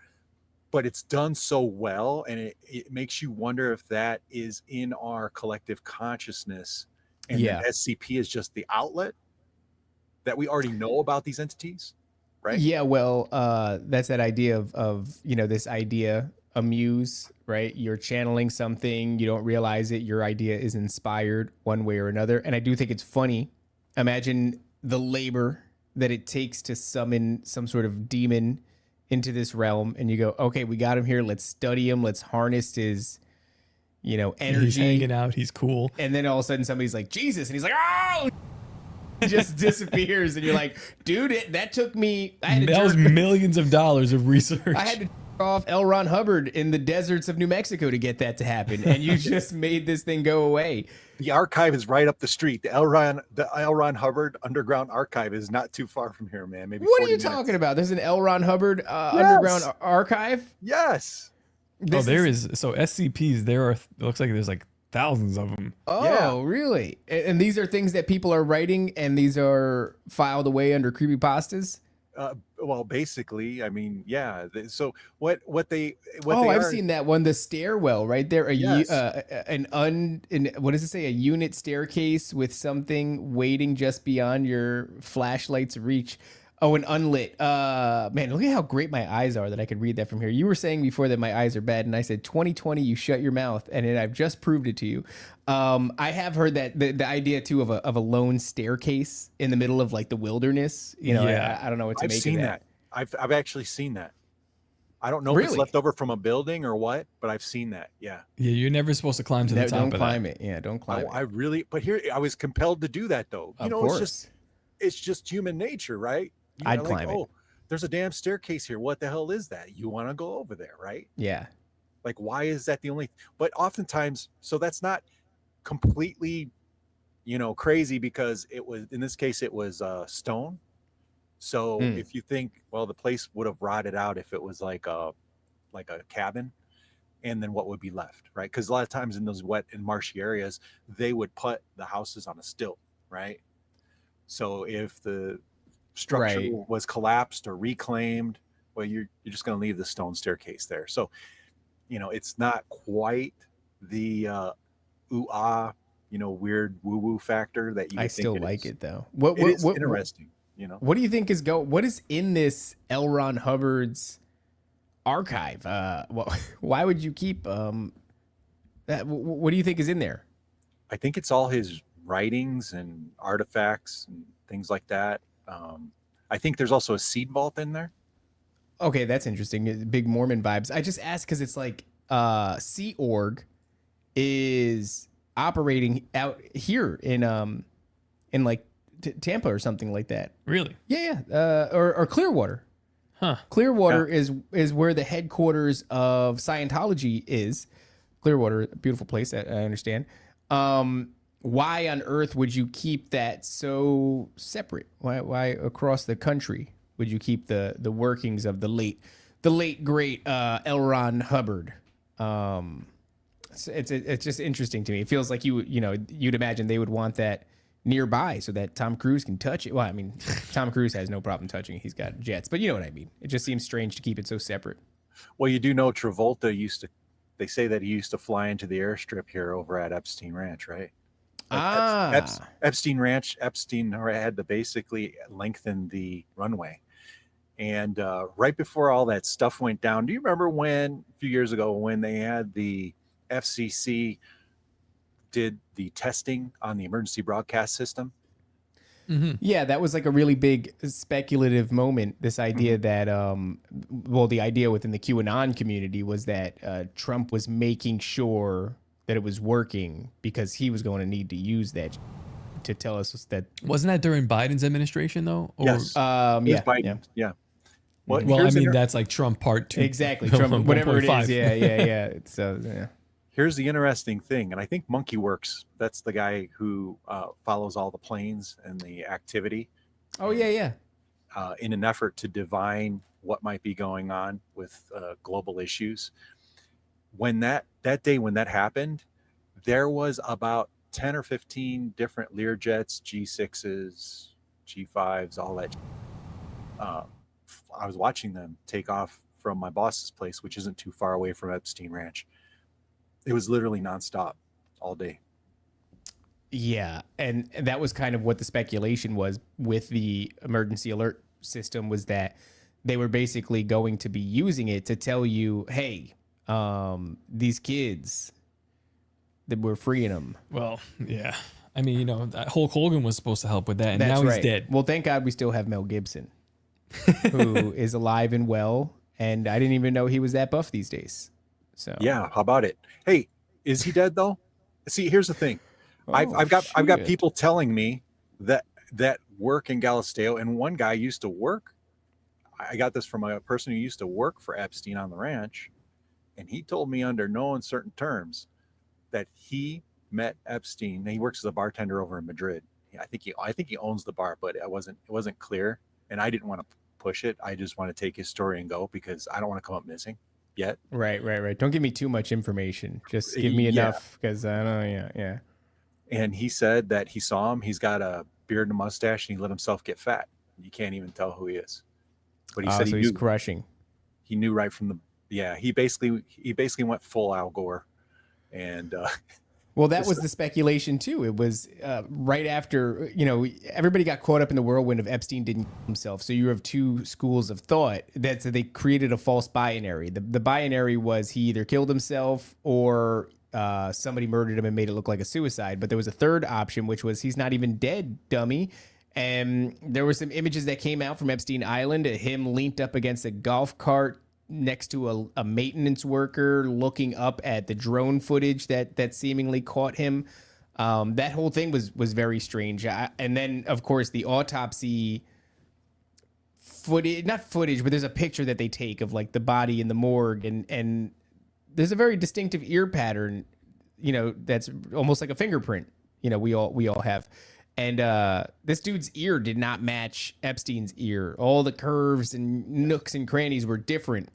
but it's done so well, and it makes you wonder if that is in our collective consciousness, and Yeah. then SCP is just the outlet that we already know about these entities, right? Yeah, well, that's that idea of this idea, a muse, right? You're channeling something, you don't realize it, your idea is inspired one way or another. And I do think it's funny. Imagine the labor that it takes to summon some sort of demon into this realm, and you go, okay, we got him here, let's study him, let's harness his energy. He's hanging out, he's cool. And then all of a sudden somebody's like, Jesus, and he's like, oh, he just disappears, and you're like, dude, that took me, That was millions of dollars of research. I had to off L. Ron Hubbard in the deserts of New Mexico to get that to happen, and you just made this thing go away. The archive is right up the street. The L. Ron Hubbard Underground Archive is not too far from here, man. Maybe. What are you talking about? There's an L. Ron Hubbard underground archive. Yes. So SCPs. It looks like there's like thousands of them. Oh, Yeah. really? And these are things that people are writing, and these are filed away under creepypastas. Well, basically, I mean, yeah. So what they I've seen that one, the stairwell right there. Yes. What does it say? A unit staircase with something waiting just beyond your flashlight's reach. Oh, an unlit. Man, look at how great my eyes are that I can read that from here. You were saying before that my eyes are bad, and I said 2020, you shut your mouth, and then I've just proved it to you. I have heard that the idea too of a lone staircase in the middle of like the wilderness. Yeah. I don't know what to I've make seen of that. I've actually seen that. I don't know if it's Really? left over from a building or what, but I've seen that. Yeah. Yeah, you're never supposed to climb to the top Don't of climb that. it. Yeah, don't climb I it. really, but here I was compelled to do that though. Of course. It's just human nature, right? I'd climb it. Oh, there's a damn staircase here. What the hell is that? You want to go over there, right? Yeah. Like, why is that the only? But oftentimes, so that's not completely, crazy, because it was, in this case, it was stone. So if you think, well, the place would have rotted out if it was like a cabin, and then what would be left, right? Because a lot of times in those wet and marshy areas, they would put the houses on a stilt, right? So if the structure Right. was collapsed or reclaimed, well, you're just going to leave the stone staircase there. So, it's not quite the weird woo-woo factor that you would I think still it like is. it though. It is interesting, What do you think what is in this L. Ron Hubbard's archive? Why would you keep that? What do you think is in there? I think it's all his writings and artifacts and things like that. I think there's also a seed vault in there. Okay, that's interesting. Big Mormon vibes. I just asked because it's like Sea Org is operating out here in like Tampa or something like that. Really? Yeah, yeah. Or Clearwater. Huh. Clearwater is where the headquarters of Scientology is. Clearwater, a beautiful place, I understand. Why on earth would you keep that so separate? Why across the country would you keep the workings of the late great L. Ron Hubbard? It's just interesting to me. It feels like you'd imagine they would want that nearby so that Tom Cruise can touch it. Well, I mean, Tom Cruise has no problem touching it. He's got jets, but you know what I mean. It just seems strange to keep it so separate. Well, you do know Travolta they say that he used to fly into the airstrip here over at Epstein Ranch, right? Epstein Ranch, Epstein had to basically lengthen the runway. And right before all that stuff went down, do you remember a few years ago, when they had the FCC did the testing on the emergency broadcast system? Mm-hmm. Yeah, that was like a really big speculative moment. This idea that, the idea within the QAnon community was that Trump was making sure that it was working because he was going to need to use that to tell us that. Wasn't that during Biden's administration though? Or, Yes. Biden. Yeah. Well, I mean, that's like Trump part 2. Exactly. Trump, whatever it is. Yeah. So, yeah. Here's the interesting thing, and I think Monkey Works, that's the guy who follows all the planes and the activity. Oh, yeah. In an effort to divine what might be going on with global issues. When that day when that happened, there was about 10 or 15 different Learjets, G6s, G5s, all that. I was watching them take off from my boss's place, which isn't too far away from Epstein Ranch. It was literally nonstop all day. Yeah, and that was kind of what the speculation was with the emergency alert system, was that they were basically going to be using it to tell you, hey, these kids, that we're freeing them. Well, yeah. I mean, Hulk Hogan was supposed to help with that, and That's now right. he's dead. Well, thank God we still have Mel Gibson, who is alive and well, and I didn't even know he was that buff these days. So yeah, how about it? Hey, is he dead though? See, here's the thing. I've got people telling me that work in Galisteo, and one guy used to work. I got this from a person who used to work for Epstein on the ranch, and he told me under no uncertain terms that he met Epstein. He works as a bartender over in Madrid. I think he owns the bar, but it wasn't clear, and I didn't want to push it. I just want to take his story and go because I don't want to come up missing yet. Right. Don't give me too much information. Just give me enough, because I know. Yeah. And he said that he saw him. He's got a beard and a mustache, and he let himself get fat. You can't even tell who he is. But he said he's crushing. He knew right from the. Yeah, he basically went full Al Gore, and. Well, that was the speculation too. It was right after, everybody got caught up in the whirlwind of Epstein didn't kill himself. So you have two schools of thought that they created a false binary. The binary was he either killed himself or somebody murdered him and made it look like a suicide. But there was a third option, which was he's not even dead, dummy. And there were some images that came out from Epstein Island, him leaned up against a golf cart next to a maintenance worker looking up at the drone footage that seemingly caught him. That whole thing was very strange. And then, of course, the autopsy footage, not footage, but there's a picture that they take of like the body in the morgue, and there's a very distinctive ear pattern, that's almost like a fingerprint, we all have. And this dude's ear did not match Epstein's ear. All the curves and nooks and crannies were different,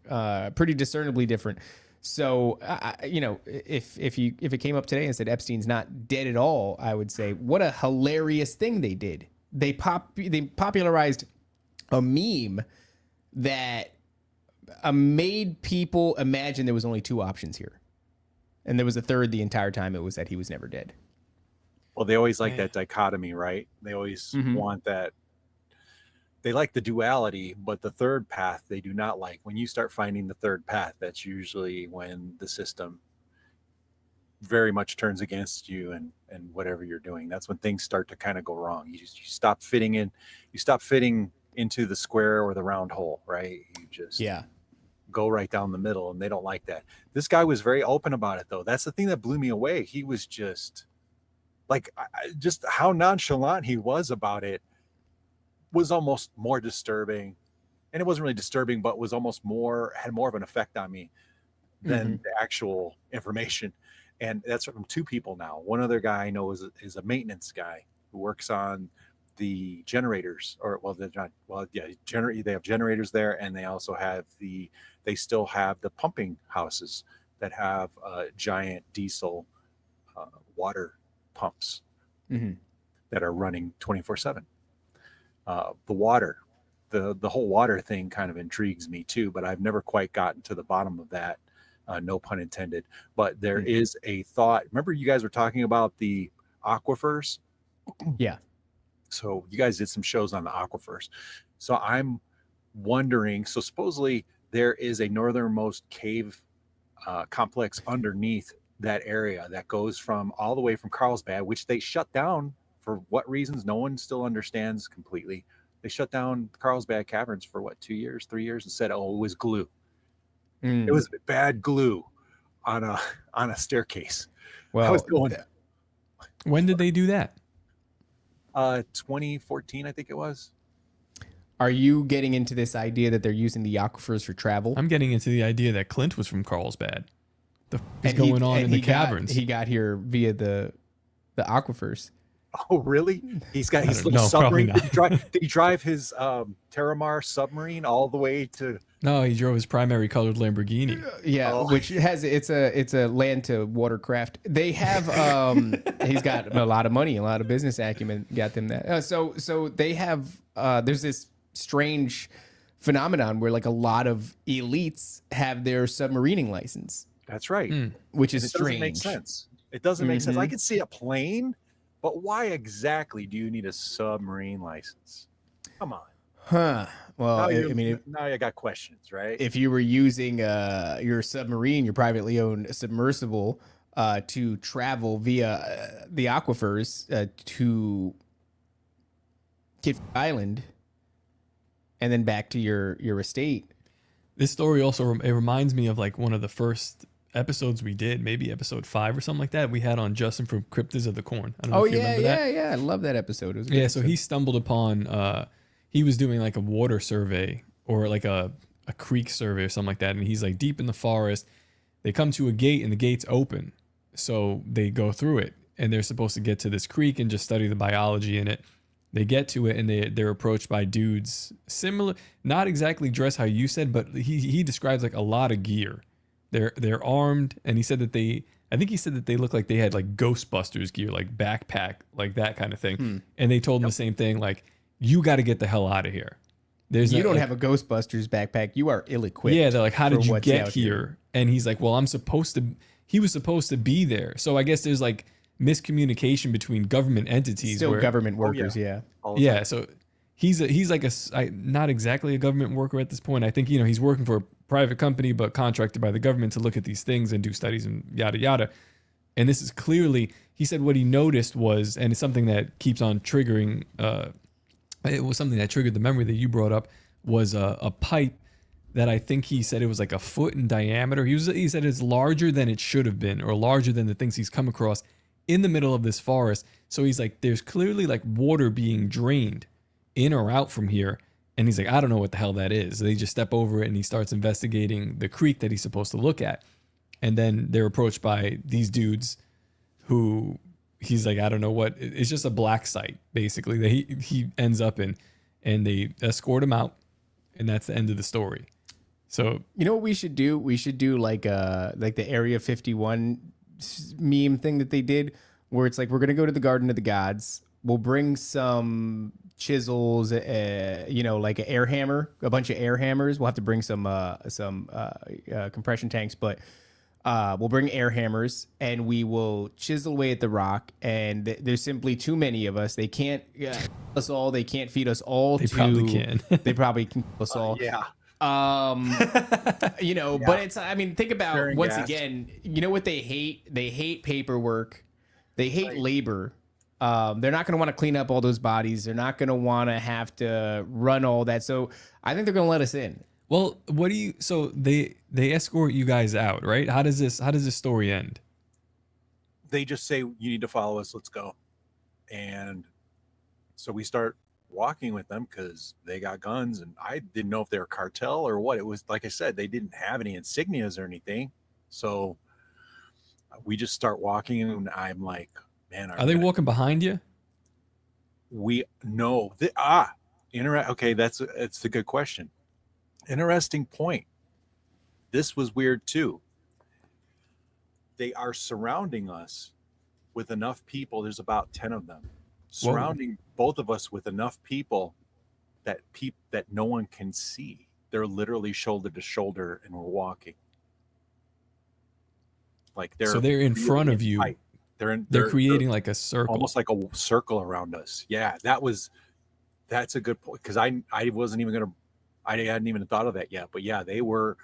pretty discernibly different. So, if it came up today and said Epstein's not dead at all, I would say, what a hilarious thing they did. They popularized a meme that made people imagine there was only two options here. And there was a third the entire time. It was that he was never dead. Well, they always like that dichotomy, right? They always want that. They like the duality, but the third path they do not like. When you start finding the third path, that's usually when the system very much turns against you and whatever you're doing. That's when things start to kind of go wrong. You stop fitting in. You stop fitting into the square or the round hole, right? You just go right down the middle, and they don't like that. This guy was very open about it, though. That's the thing that blew me away. He was just Like just how nonchalant he was about it was almost more disturbing. And it wasn't really disturbing, but was almost had more of an effect on me than the actual information. And that's from two people now. One other guy I know is a maintenance guy who works on the generators, or well, they're not, well, yeah, they have generators there, and they also have they still have the pumping houses that have giant diesel water pumps that are running 24/7. The water, the whole water thing kind of intrigues me too, but I've never quite gotten to the bottom of that. No pun intended. But there is a thought. Remember, you guys were talking about the aquifers? Yeah. So you guys did some shows on the aquifers. So I'm wondering, so supposedly there is a northernmost cave complex underneath that area that goes from all the way from Carlsbad, which they shut down for what reasons no one still understands completely. They shut down Carlsbad Caverns for what, 2 years, 3 years, and said, oh, it was glue. It was bad glue on a staircase. Well, I was going. When did they do that? 2014, I think it was. Are you getting into this idea that they're using the aquifers for travel? I'm getting into the idea that Clint was from Carlsbad. The f is going on in the caverns? He got here via the aquifers. Oh, really? He's got his little submarine. Did he drive his Terramar submarine all the way to? No, he drove his primary colored Lamborghini. Yeah, which has it's a land to watercraft. They have he's got a lot of money, a lot of business acumen. Got them that. So they have there's this strange phenomenon where like a lot of elites have their submarining license. That's right. Which is strange. Doesn't make sense. It doesn't make sense. I could see a plane, but why exactly do you need a submarine license? Come on. Huh. Well, now you got questions, right? If you were using your submarine, your privately owned submersible, to travel via the aquifers to Kid Island and then back to your estate. This story also it reminds me of like one of the first episodes we did, maybe episode 5 or something like that. We had on Justin from Cryptids of the Corn. I don't know if you remember that. Yeah. I love that episode. It was a good episode. So he stumbled upon he was doing like a water survey or like a creek survey or something like that, and he's like deep in the forest. They come to a gate and the gate's open, so they go through it, and they're supposed to get to this creek and just study the biology in it. They get to it, and they're approached by dudes similar, not exactly dressed how you said, but he describes like a lot of gear. They're armed, and he said that they look like they had like Ghostbusters gear, like backpack, like that kind of thing. And they told him the same thing, like, you got to get the hell out of here. You don't have a Ghostbusters backpack. You are ill-equipped. Yeah, they're like, how did you get here? And he's like, well, he was supposed to be there. So I guess there's like miscommunication between government entities. Still government workers, yeah. Yeah, so he's like not exactly a government worker at this point. I think, he's working for a private company, but contracted by the government to look at these things and do studies and yada, yada. And this is clearly, he said what he noticed was, and it's something that keeps on triggering, it was something that triggered the memory that you brought up, was a pipe that I think he said it was like a foot in diameter. He said it's larger than it should have been, or larger than the things he's come across in the middle of this forest. So he's like, there's clearly like water being drained in or out from here. And he's like, I don't know what the hell that is. So they just step over it, and he starts investigating the creek that he's supposed to look at. And then they're approached by these dudes who he's like, I don't know what. It's just a black site, basically, that he ends up in. And they escort him out. And that's the end of the story. So, you know what we should do? We should do like the Area 51 meme thing that they did, where it's like, we're gonna go to the Garden of the Gods. We'll bring some chisels, like an air hammer, a bunch of air hammers. We'll have to bring some compression tanks, but we'll bring air hammers, and we will chisel away at the rock. And there's simply too many of us. They can't us all. They can't feed us all. Probably can. They probably can kill us all. Yeah. But it's, think about, Sharing once gas. again, you know what they hate? They hate paperwork. They hate labor. They're not going to want to clean up all those bodies. They're not going to want to have to run all that. So I think they're going to let us in. Well, so they escort you guys out, right? How does this story end? They just say, you need to follow us. Let's go. And so we start walking with them because they got guns, and I didn't know if they were cartel or what. It was, like I said, they didn't have any insignias or anything. So we just start walking, and I'm like, man, Are they walking behind you? We know okay, it's a good question. Interesting point. This was weird too. They are surrounding us with enough people. There's about 10 of them surrounding both of us with enough people that no one can see. They're literally shoulder to shoulder, and we're walking. Like So they're in front of you. Tight. They're creating like a circle, almost like a circle around us. Yeah, that's a good point, because I hadn't even thought of that yet. But yeah, they were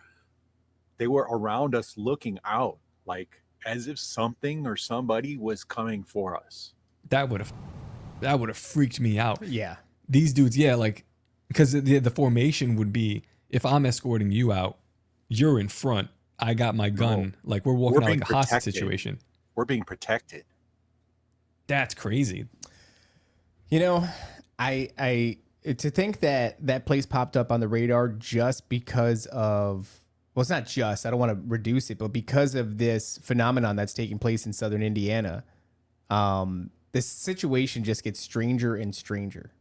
around us, looking out, like as if something or somebody was coming for us. That would have freaked me out. Yeah, these dudes, yeah, like, because the formation would be, if I'm escorting you out, you're in front, I got my gun, like we're walking out like a hostage situation. We're being protected. That's crazy. You know, I to think that place popped up on the radar just because of, well, it's not just, I don't want to reduce it, but because of this phenomenon that's taking place in southern Indiana, this situation just gets stranger and stranger.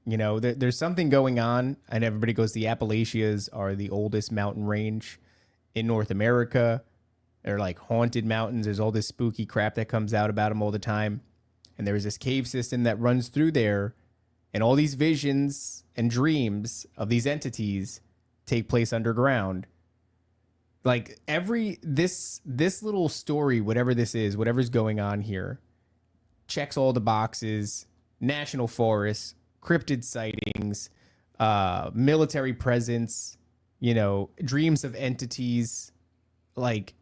You know, there's something going on, and everybody goes, the Appalachians are the oldest mountain range in North America. They're like haunted mountains. There's all this spooky crap that comes out about them all the time. And there's this cave system that runs through there, and all these visions and dreams of these entities take place underground. Like this little story, whatever this is, whatever's going on here, checks all the boxes: national forests, cryptid sightings, military presence, you know, dreams of entities, like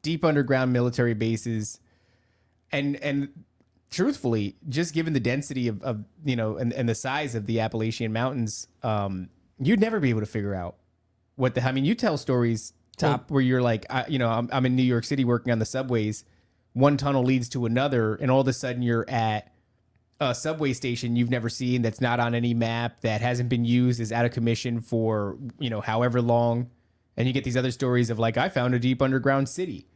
deep underground military bases. And truthfully, just given the density of you know, and the size of the Appalachian Mountains, you'd never be able to figure out what I mean, you tell stories, Top, where you're like, I'm in New York City working on the subways. One tunnel leads to another, and all of a sudden you're at a subway station you've never seen, that's not on any map, that hasn't been used, is out of commission for, you know, however long. And you get these other stories of like, I found a deep underground city,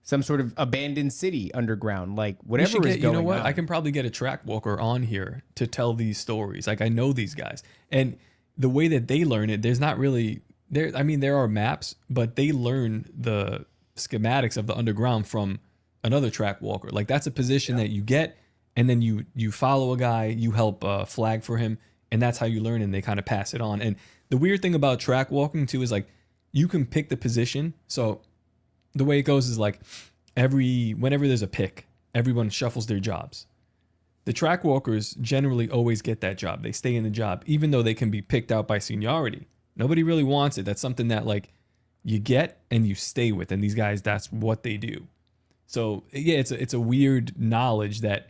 some sort of abandoned city underground, like whatever is going on. You know what? I can probably get a track walker on here to tell these stories. Like, I know these guys, and the way that they learn it, there's not really there. I mean, there are maps, but they learn the schematics of the underground from another track walker. Like, that's a position that you get, and then you follow a guy, you help flag for him, and that's how you learn, and they kind of pass it on. And the weird thing about track walking too is like, you can pick the position. So the way it goes is like, whenever there's a pick, everyone shuffles their jobs. The track walkers generally always get that job. They stay in the job, even though they can be picked out by seniority. Nobody really wants it. That's something that like you get and you stay with. And these guys, that's what they do. So yeah, it's a weird knowledge that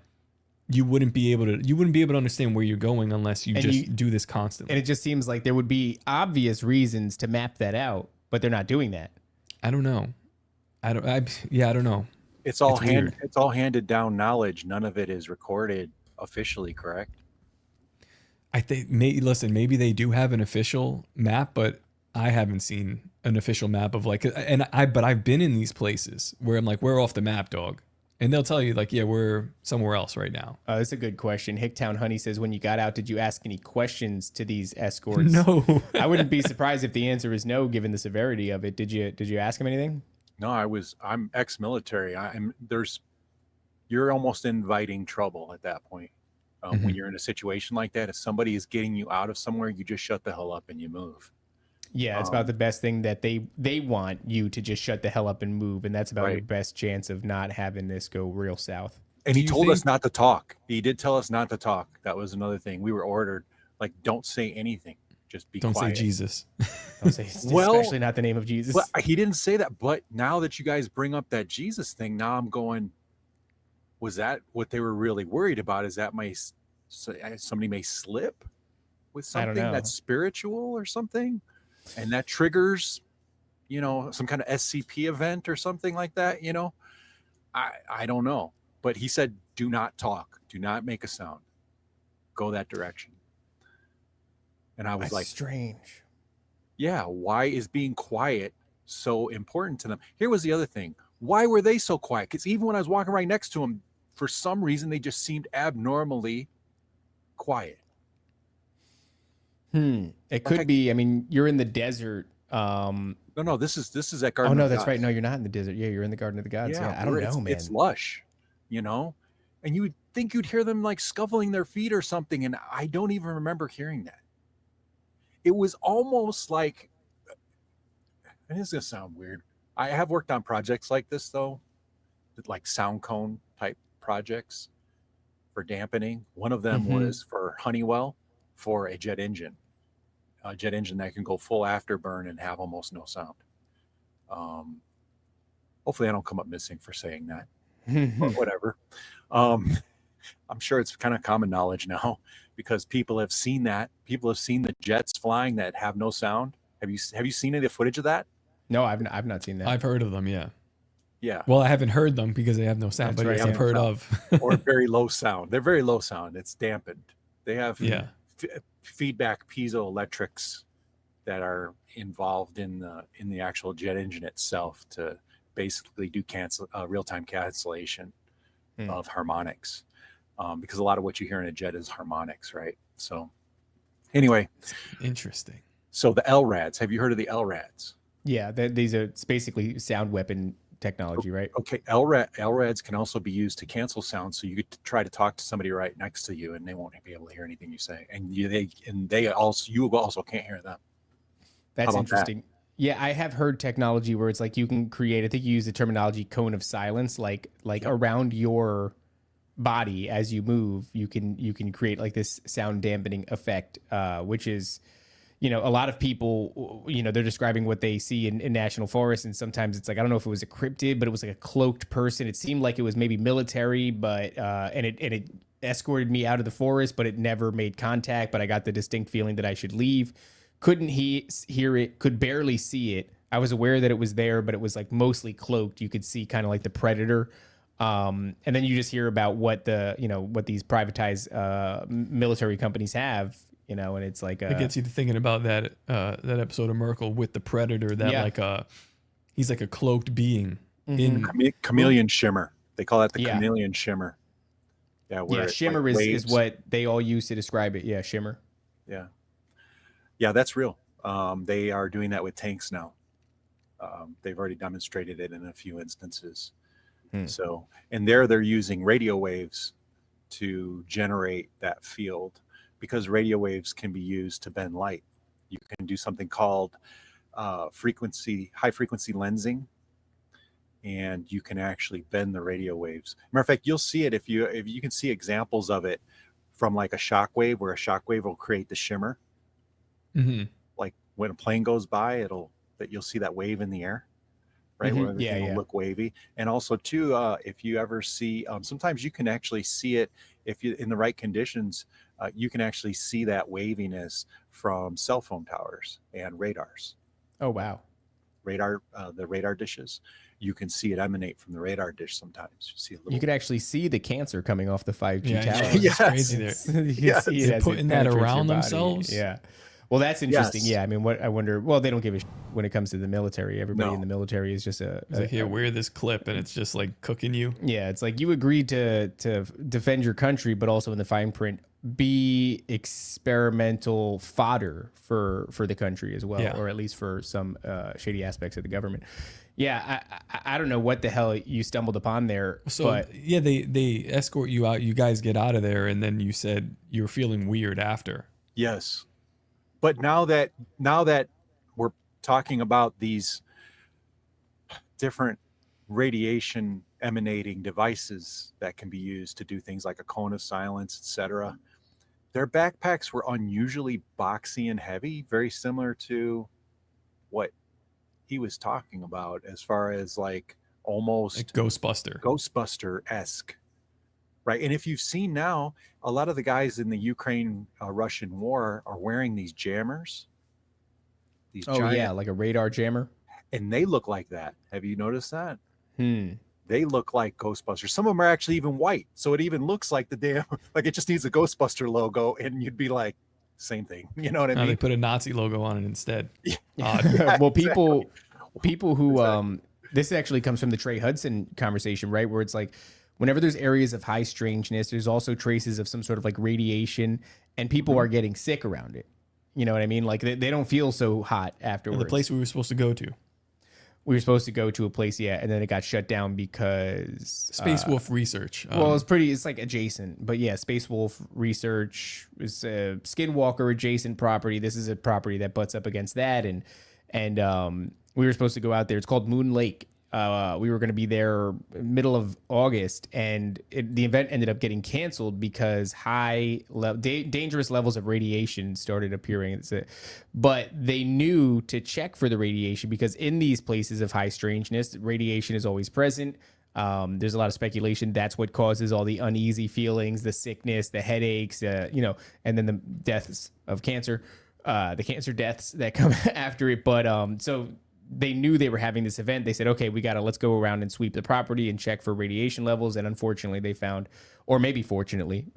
you wouldn't be able to understand where you're going unless you do this constantly. And it just seems like there would be obvious reasons to map that out, but they're not doing that. I don't know. I don't know. It's all handed down knowledge. None of it is recorded officially, correct? I think maybe they do have an official map, but I haven't seen an official map of like, but I've been in these places where I'm like, we're off the map, dog. And they'll tell you like, yeah, we're somewhere else right now. That's a good question. Hicktown Honey says, when you got out, did you ask any questions to these escorts? No. I wouldn't be surprised if the answer is no, given the severity of it. Did you ask him anything? No, I'm ex-military. You're almost inviting trouble at that point. When you're in a situation like that, if somebody is getting you out of somewhere, you just shut the hell up and you move. Yeah, it's about the best thing that they want you to just shut the hell up and move. And that's about your best chance of not having this go real south. And he told us not to talk. He did tell us not to talk. That was another thing. We were ordered, like, don't say anything. Just be quiet. Don't say Jesus. Don't say, especially not the name of Jesus. Well, he didn't say that. But now that you guys bring up that Jesus thing, now I'm going, was that what they were really worried about? Is that somebody may slip with something that's spiritual or something? And that triggers, some kind of SCP event or something like that, I don't know. But he said, do not talk, do not make a sound, go that direction. And I was That's like, strange. yeah, why is being quiet so important to them? Here was the other thing. Why were they so quiet? Because even when I was walking right next to them, for some reason, they just seemed abnormally quiet. It could be. I mean, you're in the desert. No, this is at Oh Garden no, of the that's right. Gods. No, you're not in the desert. Yeah, you're in the Garden of the Gods. Yeah, I don't know, man. It's lush, you know, and you would think you'd hear them like scuffling their feet or something, and I don't even remember hearing that. It was almost like, and this is gonna sound weird. I have worked on projects like this though, like sound cone type projects for dampening. One of them was for Honeywell for a jet engine that can go full afterburn and have almost no sound. Hopefully I don't come up missing for saying that, but whatever. I'm sure it's kind of common knowledge now because people have seen that. People have seen the jets flying that have no sound. Have you seen any footage of that? No, I've not seen that. I've heard of them, yeah. Yeah. Well, I haven't heard them because they have no sound, That's but right, yes, I've heard of. Or very low sound. They're very low sound. It's dampened. They have feedback piezoelectrics that are involved in the actual jet engine itself to basically do real-time cancellation of harmonics, because a lot of what you hear in a jet is harmonics, right? So anyway, Interesting. so the LRADs, have you heard of the LRADs? Yeah, these are it's basically sound weapon technology, right? Okay, LRADs can also be used to cancel sound, so you could try to talk to somebody right next to you, and they won't be able to hear anything you say, and you also can't hear them. That's interesting. Yeah, I have heard technology where it's like you can create. I think you use the terminology "cone of silence," like around your body as you move, you can create like this sound dampening effect, which is, you know, a lot of people, you know, they're describing what they see in national forests, and sometimes it's like, I don't know if it was a cryptid, but it was like a cloaked person. It seemed like it was maybe military, but and it escorted me out of the forest, but it never made contact. But I got the distinct feeling that I should leave. Couldn't hear it, could barely see it. I was aware that it was there, but it was like mostly cloaked. You could see kind of like the predator. And then you just hear about what what these privatized military companies have, you know, and it's like it gets you to thinking about that episode of Merkel with the predator that he's like a cloaked being in chameleon shimmer. They call that the chameleon shimmer. Yeah, shimmer is what they all use to describe it. Yeah, shimmer. Yeah, that's real. They are doing that with tanks now. They've already demonstrated it in a few instances. So, and they're using radio waves to generate that field, because radio waves can be used to bend light. You can do something called high frequency lensing, and you can actually bend the radio waves. Matter of fact, you'll see it if you can see examples of it from like a shock wave, where a shock wave will create the shimmer. Like when a plane goes by, you'll see that wave in the air. Right, where everything will look wavy. And also too, if you ever see, sometimes you can actually see it if you in the right conditions. You can actually see that waviness from cell phone towers and radars. Oh wow! The radar dishes. You can see it emanate from the radar dish sometimes. You see a little. You could actually see the cancer coming off the 5G tower. It's crazy there. You can see it They're putting that around themselves. Yeah. Well, that's interesting. Yeah, I mean, what I wonder. Well, they don't give a shit when it comes to the military. Everybody in the military is just here, wear this clip, and it's just like cooking you. Yeah, it's like you agreed to defend your country, but also in the fine print, be experimental fodder for the country as well, or at least for some shady aspects of the government. Yeah, I don't know what the hell you stumbled upon there. So but they escort you out. You guys get out of there, and then you said you were feeling weird after. Yes. But now that we're talking about these different radiation emanating devices that can be used to do things like a cone of silence, etc., their backpacks were unusually boxy and heavy, very similar to what he was talking about as far as like almost like Ghostbuster-esque. Right. And if you've seen now, a lot of the guys in the Ukraine-Russian war are wearing these jammers. Like a radar jammer. And they look like that. Have you noticed that? they look like Ghostbusters. Some of them are actually even white, so it even looks like the damn like it just needs a Ghostbuster logo, and you'd be like, same thing. You know what I No, they mean? put a Nazi logo on it instead. Well, people who this actually comes from the Trey Hudson conversation, right? Where it's like whenever there's areas of high strangeness, there's also traces of some sort of like radiation, and people are getting sick around it. You know what I mean? Like they don't feel so hot afterwards. The place we were supposed to go to. We were supposed to go to a place, yeah, and then it got shut down because Space Wolf Research. Well, it's like adjacent, but yeah, Space Wolf Research is a Skinwalker adjacent property. This is a property that butts up against that, and we were supposed to go out there. It's called Moon Lake. We were going to be there middle of August, and the event ended up getting canceled because dangerous levels of radiation started appearing. But they knew to check for the radiation because in these places of high strangeness, radiation is always present. There's a lot of speculation that's what causes all the uneasy feelings, the sickness, the headaches, and then the deaths of cancer, the cancer deaths that come after it. But so they knew they were having this event. They said, okay, let's go around and sweep the property and check for radiation levels. And unfortunately they found, or maybe fortunately,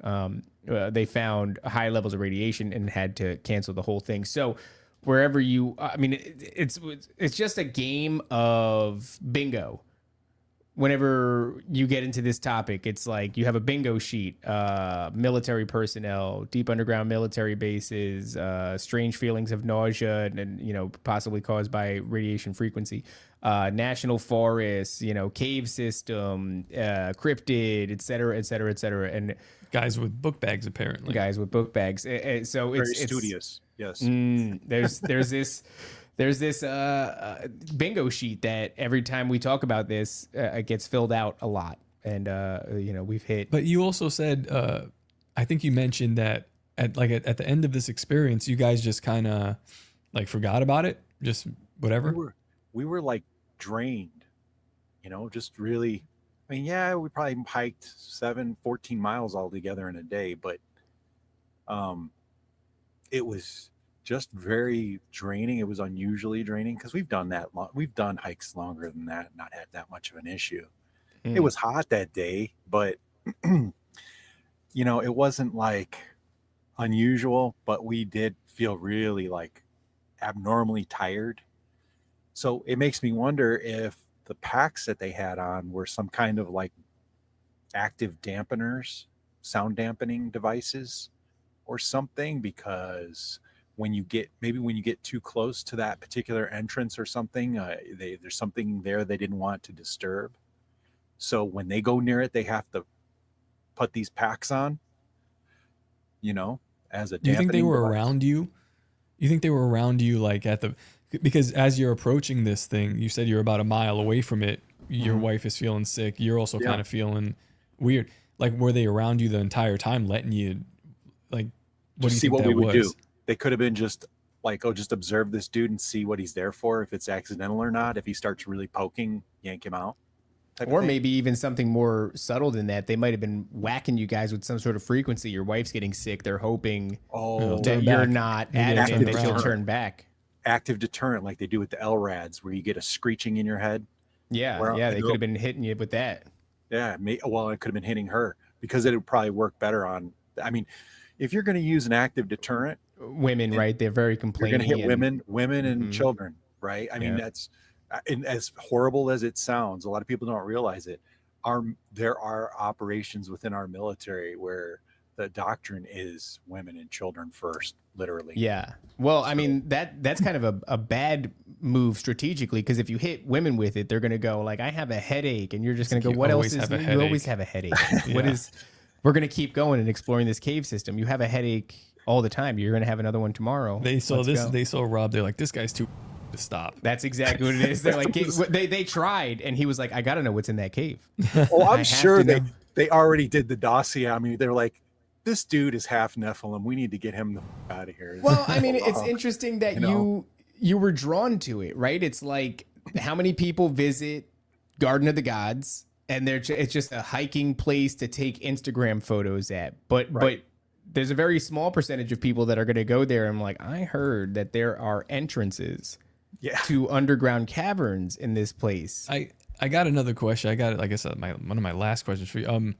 they found high levels of radiation and had to cancel the whole thing. So wherever it's just a game of bingo. Whenever you get into this topic, it's like you have a bingo sheet, military personnel, deep underground military bases, strange feelings of nausea and possibly caused by radiation frequency, national forests, cave system, cryptid, et cetera, et cetera, et cetera. And guys with book bags, apparently. Guys with book bags. So Very it's studious. Yes. There's this bingo sheet that every time we talk about this, it gets filled out a lot. And, we've hit. But you also said, I think you mentioned that at the end of this experience, you guys just kind of like forgot about it. Just whatever. We were like drained, just really. I mean, yeah, we probably hiked 14 miles all together in a day, but it was just very draining. It was unusually draining because we've done that we've done hikes longer than that, not had that much of an issue. It was hot that day, but it wasn't like unusual, but we did feel really like abnormally tired. So it makes me wonder if the packs that they had on were some kind of like active dampeners, sound dampening devices or something, because when you get too close to that particular entrance or something, there's something there they didn't want to disturb. So when they go near it, they have to put these packs on, as a dampening. You think they were device. around you? You think they were around you because as you're approaching this thing, you said you're about a mile away from it. Your wife is feeling sick. You're also kind of feeling weird. Like, were they around you the entire time, letting you, like, what do you see think what that we would was? do? They could have been just like, just observe this dude and see what he's there for, if it's accidental or not. If he starts really poking, yank him out. Or maybe even something more subtle than that. They might have been whacking you guys with some sort of frequency. Your wife's getting sick. They're hoping that you're not adamant that she'll turn back. Active deterrent, like they do with the LRADs, where you get a screeching in your head. Yeah, they could have been hitting you with that. Yeah, well, it could have been hitting her, because it would probably work better on. I mean, if you're going to use an active deterrent, women, right? They're very complaining. You're going to hit women, and children, right? I mean, that's, and as horrible as it sounds, a lot of people don't realize it. There are operations within our military where the doctrine is women and children first, literally. Yeah. Well, I mean, that's kind of a bad move strategically, because if you hit women with it, they're going to go like, I have a headache. And you're just going to go, what else is, you always have a headache. We're going to keep going and exploring this cave system. You have a headache all the time. You're going to have another one tomorrow. They saw Rob. They're like, this guy's too to stop. That's exactly what it is. They're like, they tried, and he was like, I got to know what's in that cave. Well, I'm sure they already did the dossier. I mean, they're like, this dude is half Nephilim. We need to get him out of here. Well, I mean, it's interesting that you were drawn to it, right? It's like, how many people visit Garden of the Gods, and it's just a hiking place to take Instagram photos at. But there's a very small percentage of people that are going to go there. And I'm like, I heard that there are entrances to underground caverns in this place. I got another question. I got it. Like I said, one of my last questions for you.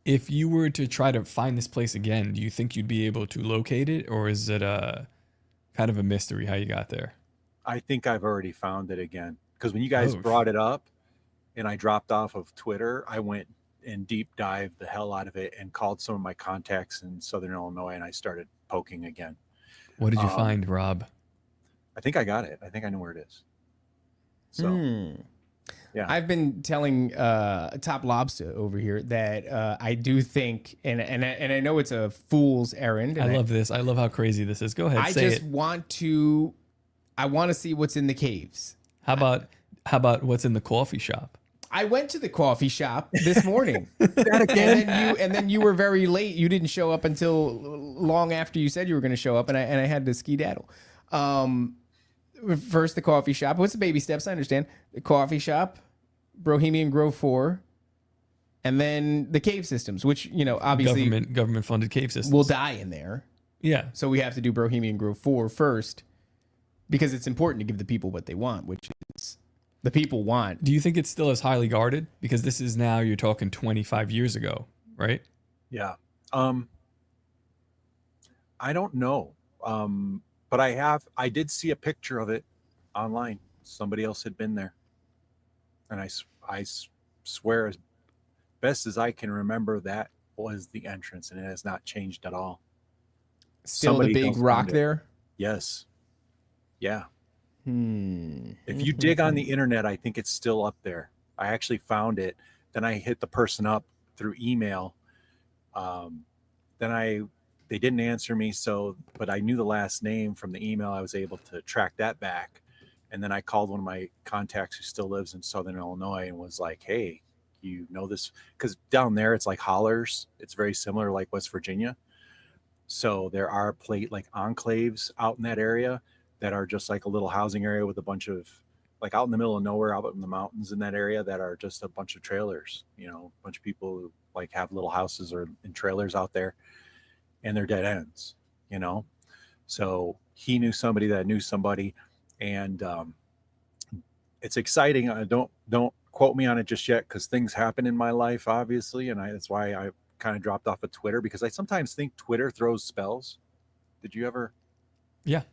If you were to try to find this place again, do you think you'd be able to locate it, or is it kind of a mystery how you got there? I think I've already found it again, because when you guys Oh, brought it up and I dropped off of Twitter, I went and deep dived the hell out of it and called some of my contacts in Southern Illinois, and I started poking again. What did you Um, find, Rob? I think I got it. I think I know where it is. So yeah. I've been telling Top Lobster over here that I do think, and I know it's a fool's errand. I And love this. I love how crazy this is. Go ahead, I say just it. want to. I want to see what's in the caves. How about what's in the coffee shop? I went to the coffee shop this morning, and then you were very late. You didn't show up until long after you said you were going to show up, and I had to skedaddle. First, the coffee shop. What's the baby steps? I understand. The coffee shop, Bohemian Grove 4, and then the cave systems, which, you know, obviously Government funded cave systems. will die in there. Yeah. So we have to do Bohemian Grove 4 first, because it's important to give the people what they want, which is the people want. Do you think it's still as highly guarded? Because this is now, you're talking 25 years ago, right? Yeah. I don't know. But I did see a picture of it online. Somebody else had been there. And I swear, as best as I can remember, that was the entrance, and it has not changed at all. Still Somebody the big else rock found it. there. Yes. Yeah. Hmm. If you dig on the internet, I think it's still up there. I actually found it. Then I hit the person up through email. They didn't answer me. But I knew the last name from the email. I was able to track that back. And then I called one of my contacts who still lives in Southern Illinois and was like, hey, you know this? Because down there, it's like hollers. It's very similar, like West Virginia. So there are like enclaves out in that area that are just like a little housing area with a bunch of, like, out in the middle of nowhere, out in the mountains in that area, that are just a bunch of trailers, you know, a bunch of people who like have little houses or in trailers out there, and they're dead ends, you know? So he knew somebody that knew somebody, and it's exciting. Don't quote me on it just yet, because things happen in my life, obviously. And that's why I kind of dropped off of Twitter, because I sometimes think Twitter throws spells. Did you ever? Yeah.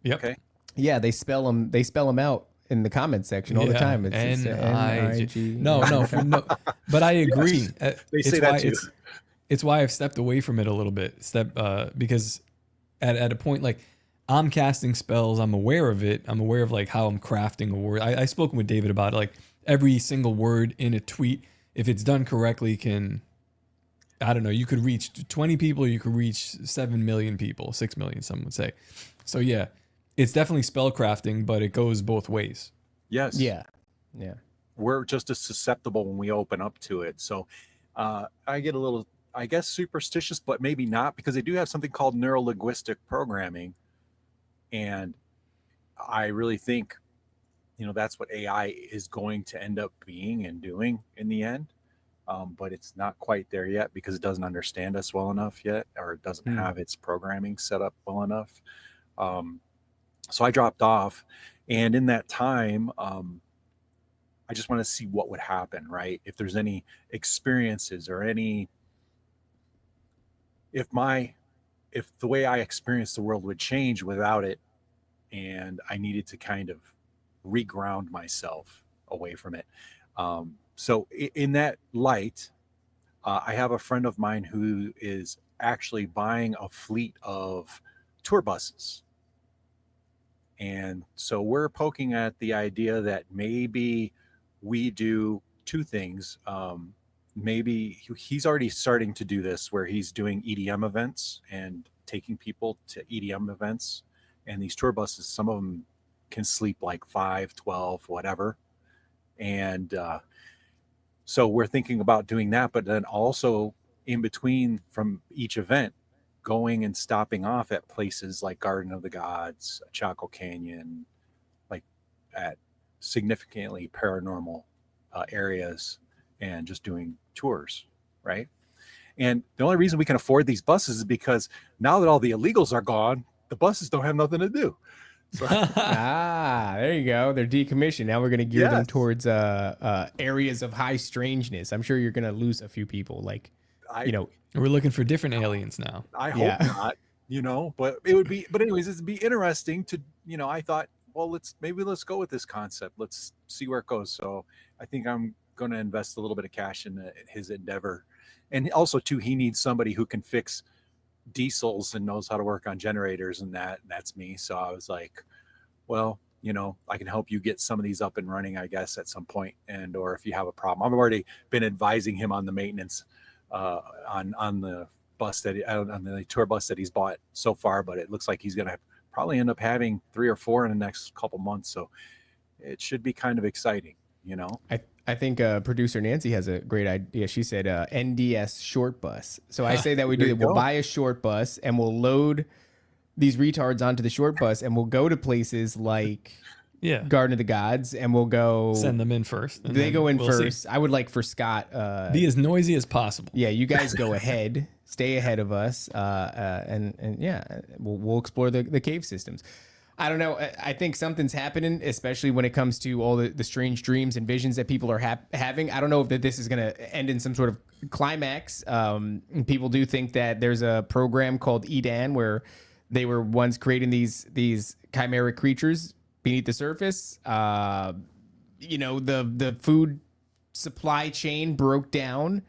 Yep. Okay. Yeah, they spell them out in the comment section all the time. It's N-I-G. No. But I agree. They say that too. It's why I've stepped away from it a little bit. Because at a point, like, I'm casting spells. I'm aware of it. I'm aware of like how I'm crafting a word. I spoken with David about it. Like, every single word in a tweet, if it's done correctly, can, I don't know, you could reach 20 people, or you could reach 7 million people, 6 million, some would say. So yeah, it's definitely spell crafting, but it goes both ways. Yes. Yeah. We're just as susceptible when we open up to it. So I get a little, I guess, superstitious, but maybe not, because they do have something called neuro-linguistic programming. And I really think, you know, that's what AI is going to end up being and doing in the end. But it's not quite there yet, because it doesn't understand us well enough yet, or it doesn't have its programming set up well enough. So I dropped off, and in that time, I just want to see what would happen, right? If there's any experiences or if the way I experienced the world would change without it, and I needed to kind of reground myself away from it. So in that light, I have a friend of mine who is actually buying a fleet of tour buses. And so we're poking at the idea that maybe we do two things. Maybe he's already starting to do this, where he's doing EDM events and taking people to EDM events. And these tour buses, some of them can sleep like 5, 12, whatever. And so we're thinking about doing that, but then also in between from each event, going and stopping off at places like Garden of the Gods, Chaco Canyon, like at significantly paranormal areas, and just doing tours, right? And the only reason we can afford these buses is because now that all the illegals are gone, the buses don't have nothing to do. So, There you go. They're decommissioned. Now we're gonna gear them Yes. towards areas of high strangeness. I'm sure you're gonna lose a few people. Like, I you know, We're looking for different aliens now. I hope Yeah. not, but it would be. But anyways, it'd be interesting to, I thought, well, let's go with this concept. Let's see where it goes. So I think I'm going to invest a little bit of cash in his endeavor, and also too, he needs somebody who can fix diesels and knows how to work on generators, and that's me. So I was like, well, I can help you get some of these up and running, I guess, at some point, or if you have a problem. I've already been advising him on the maintenance on the bus on the tour bus that he's bought so far, but it looks like he's going to probably end up having 3 or 4 in the next couple months. So it should be kind of exciting, I think producer Nancy has a great idea. She said NDS short bus. So I say that we do that. We'll buy a short bus and we'll load these retards onto the short bus and we'll go to places like Garden of the Gods and we'll go send them in first. They go in we'll first. see. I would like for Scott. Be as noisy as possible. Yeah, you guys go ahead, stay ahead of us, and yeah, we'll explore the cave systems. I don't know. I think something's happening, especially when it comes to all the strange dreams and visions that people are having. I don't know if this is going to end in some sort of climax. People do think that there's a program called Edan where they were once creating these chimeric creatures beneath the surface. The food supply chain broke down.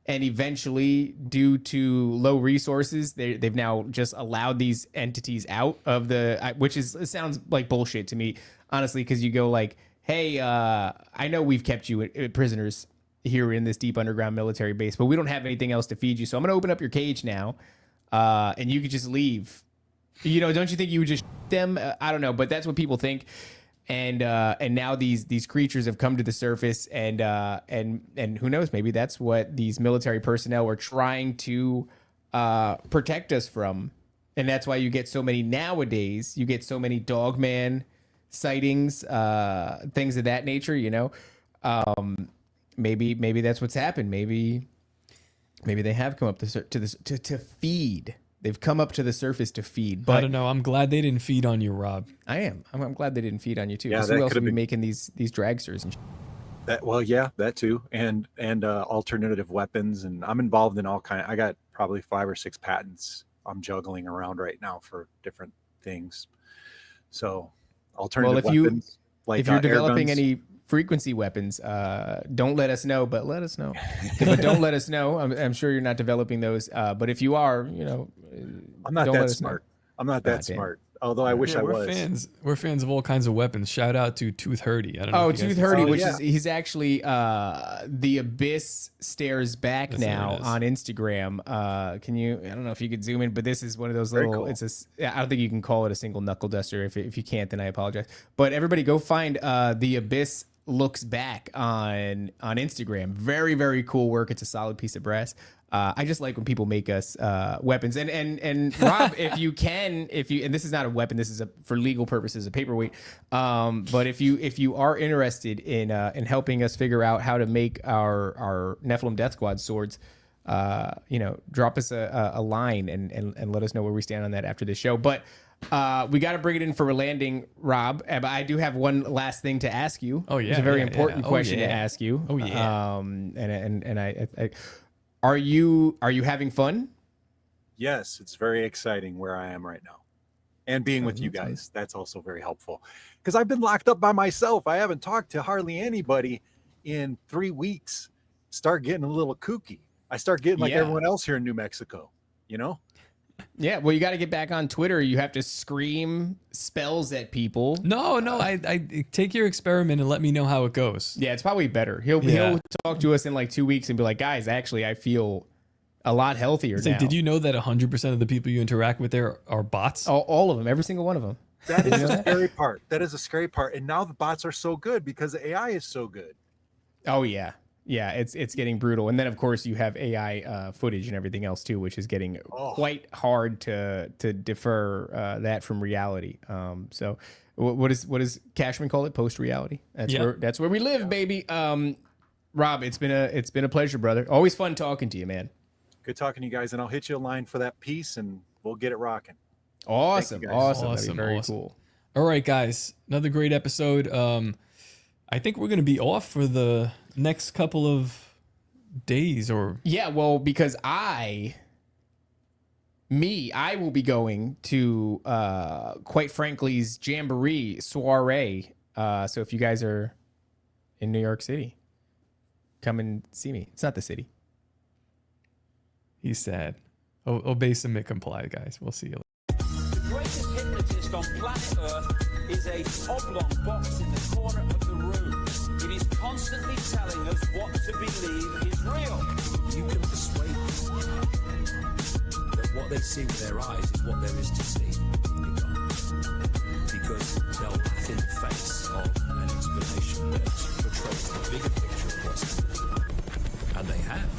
And eventually, due to low resources, they've now just allowed these entities out of it sounds like bullshit to me, honestly, because you go like, hey, I know we've kept you prisoners here in this deep underground military base, but we don't have anything else to feed you. So I'm going to open up your cage now, and you could just leave. Don't you think you would just them? I don't know, but that's what people think. And now these creatures have come to the surface, and who knows? Maybe that's what these military personnel were trying to protect us from, and that's why you get so many nowadays. You get so many dogman sightings, things of that nature. Maybe that's what's happened. Maybe they have come up to feed. They've come up to the surface to feed. But I don't know. I'm glad they didn't feed on you, Rob. I am. I'm glad they didn't feed on you too. Yeah, Who else would be making these dragsters and that too, and alternative weapons, and I'm involved in all kind. I got probably 5 or 6 patents I'm juggling around right now for different things. So alternative weapons. If you're developing any frequency weapons, don't let us know, but let us know. But don't let us know. I'm sure you're not developing those. But if you are, I'm not that smart. I'm not that smart. Although I wish I was. We're fans of all kinds of weapons. Shout out to Tooth Hurdy. I don't know. Oh, Tooth Hurdy, is he's actually the Abyss Stares Back now on Instagram. Can you? I don't know if you could zoom in, but this is one of those little. Cool. I don't think you can call it a single knuckle duster. If you can't, then I apologize. But everybody, go find the Abyss Looks Back on Instagram. Very, very cool work. It's a solid piece of brass. I just like when people make us weapons. And Rob, if you and this is not a weapon, this is for legal purposes a paperweight. But if you are interested in helping us figure out how to make our Nephilim Death Squad swords, drop us a line and let us know where we stand on that after this show. But we got to bring it in for a landing, Rob. But I do have one last thing to ask you. Oh yeah, it's a very important question to ask you. Oh yeah. And I are you having fun? Yes, it's very exciting where I am right now, and being with you guys. That's also very helpful because I've been locked up by myself. I haven't talked to hardly anybody in 3 weeks. Start getting a little kooky. I start getting like everyone else here in New Mexico. Yeah, well, you got to get back on Twitter. You have to scream spells at people. No, I take your experiment and let me know how it goes. Yeah, it's probably better. He'll talk to us in like 2 weeks and be like, guys, actually, I feel a lot healthier now. Did you know that 100% of the people you interact with there are bots? All of them, every single one of them. That is a scary part. That is a scary part. And now the bots are so good because the AI is so good. Oh, yeah. Yeah, it's getting brutal. And then, of course, you have AI footage and everything else, too, which is getting quite hard to defer that from reality. So what does Cashman call it? Post-reality. That's where we live, baby. Rob, it's been a pleasure, brother. Always fun talking to you, man. Good talking to you guys. And I'll hit you a line for that piece, and we'll get it rocking. Awesome. That'd be very cool. All right, guys, another great episode. I think we're gonna be off for the next couple of days, or Yeah, well, because I will be going to quite frankly's Jamboree soiree. So if you guys are in New York City, come and see me. It's not the city. he's sad. Obey, submit, comply, guys. We'll see you later. The greatest hypnotist on planet Earth is a oblong box in the corner of the room. It is constantly telling us what to believe is real. You can persuade them that what they see with their eyes is what there is to see. You can't. Because they'll laugh in the face of an explanation that portrays the bigger picture of what's happening. And they have.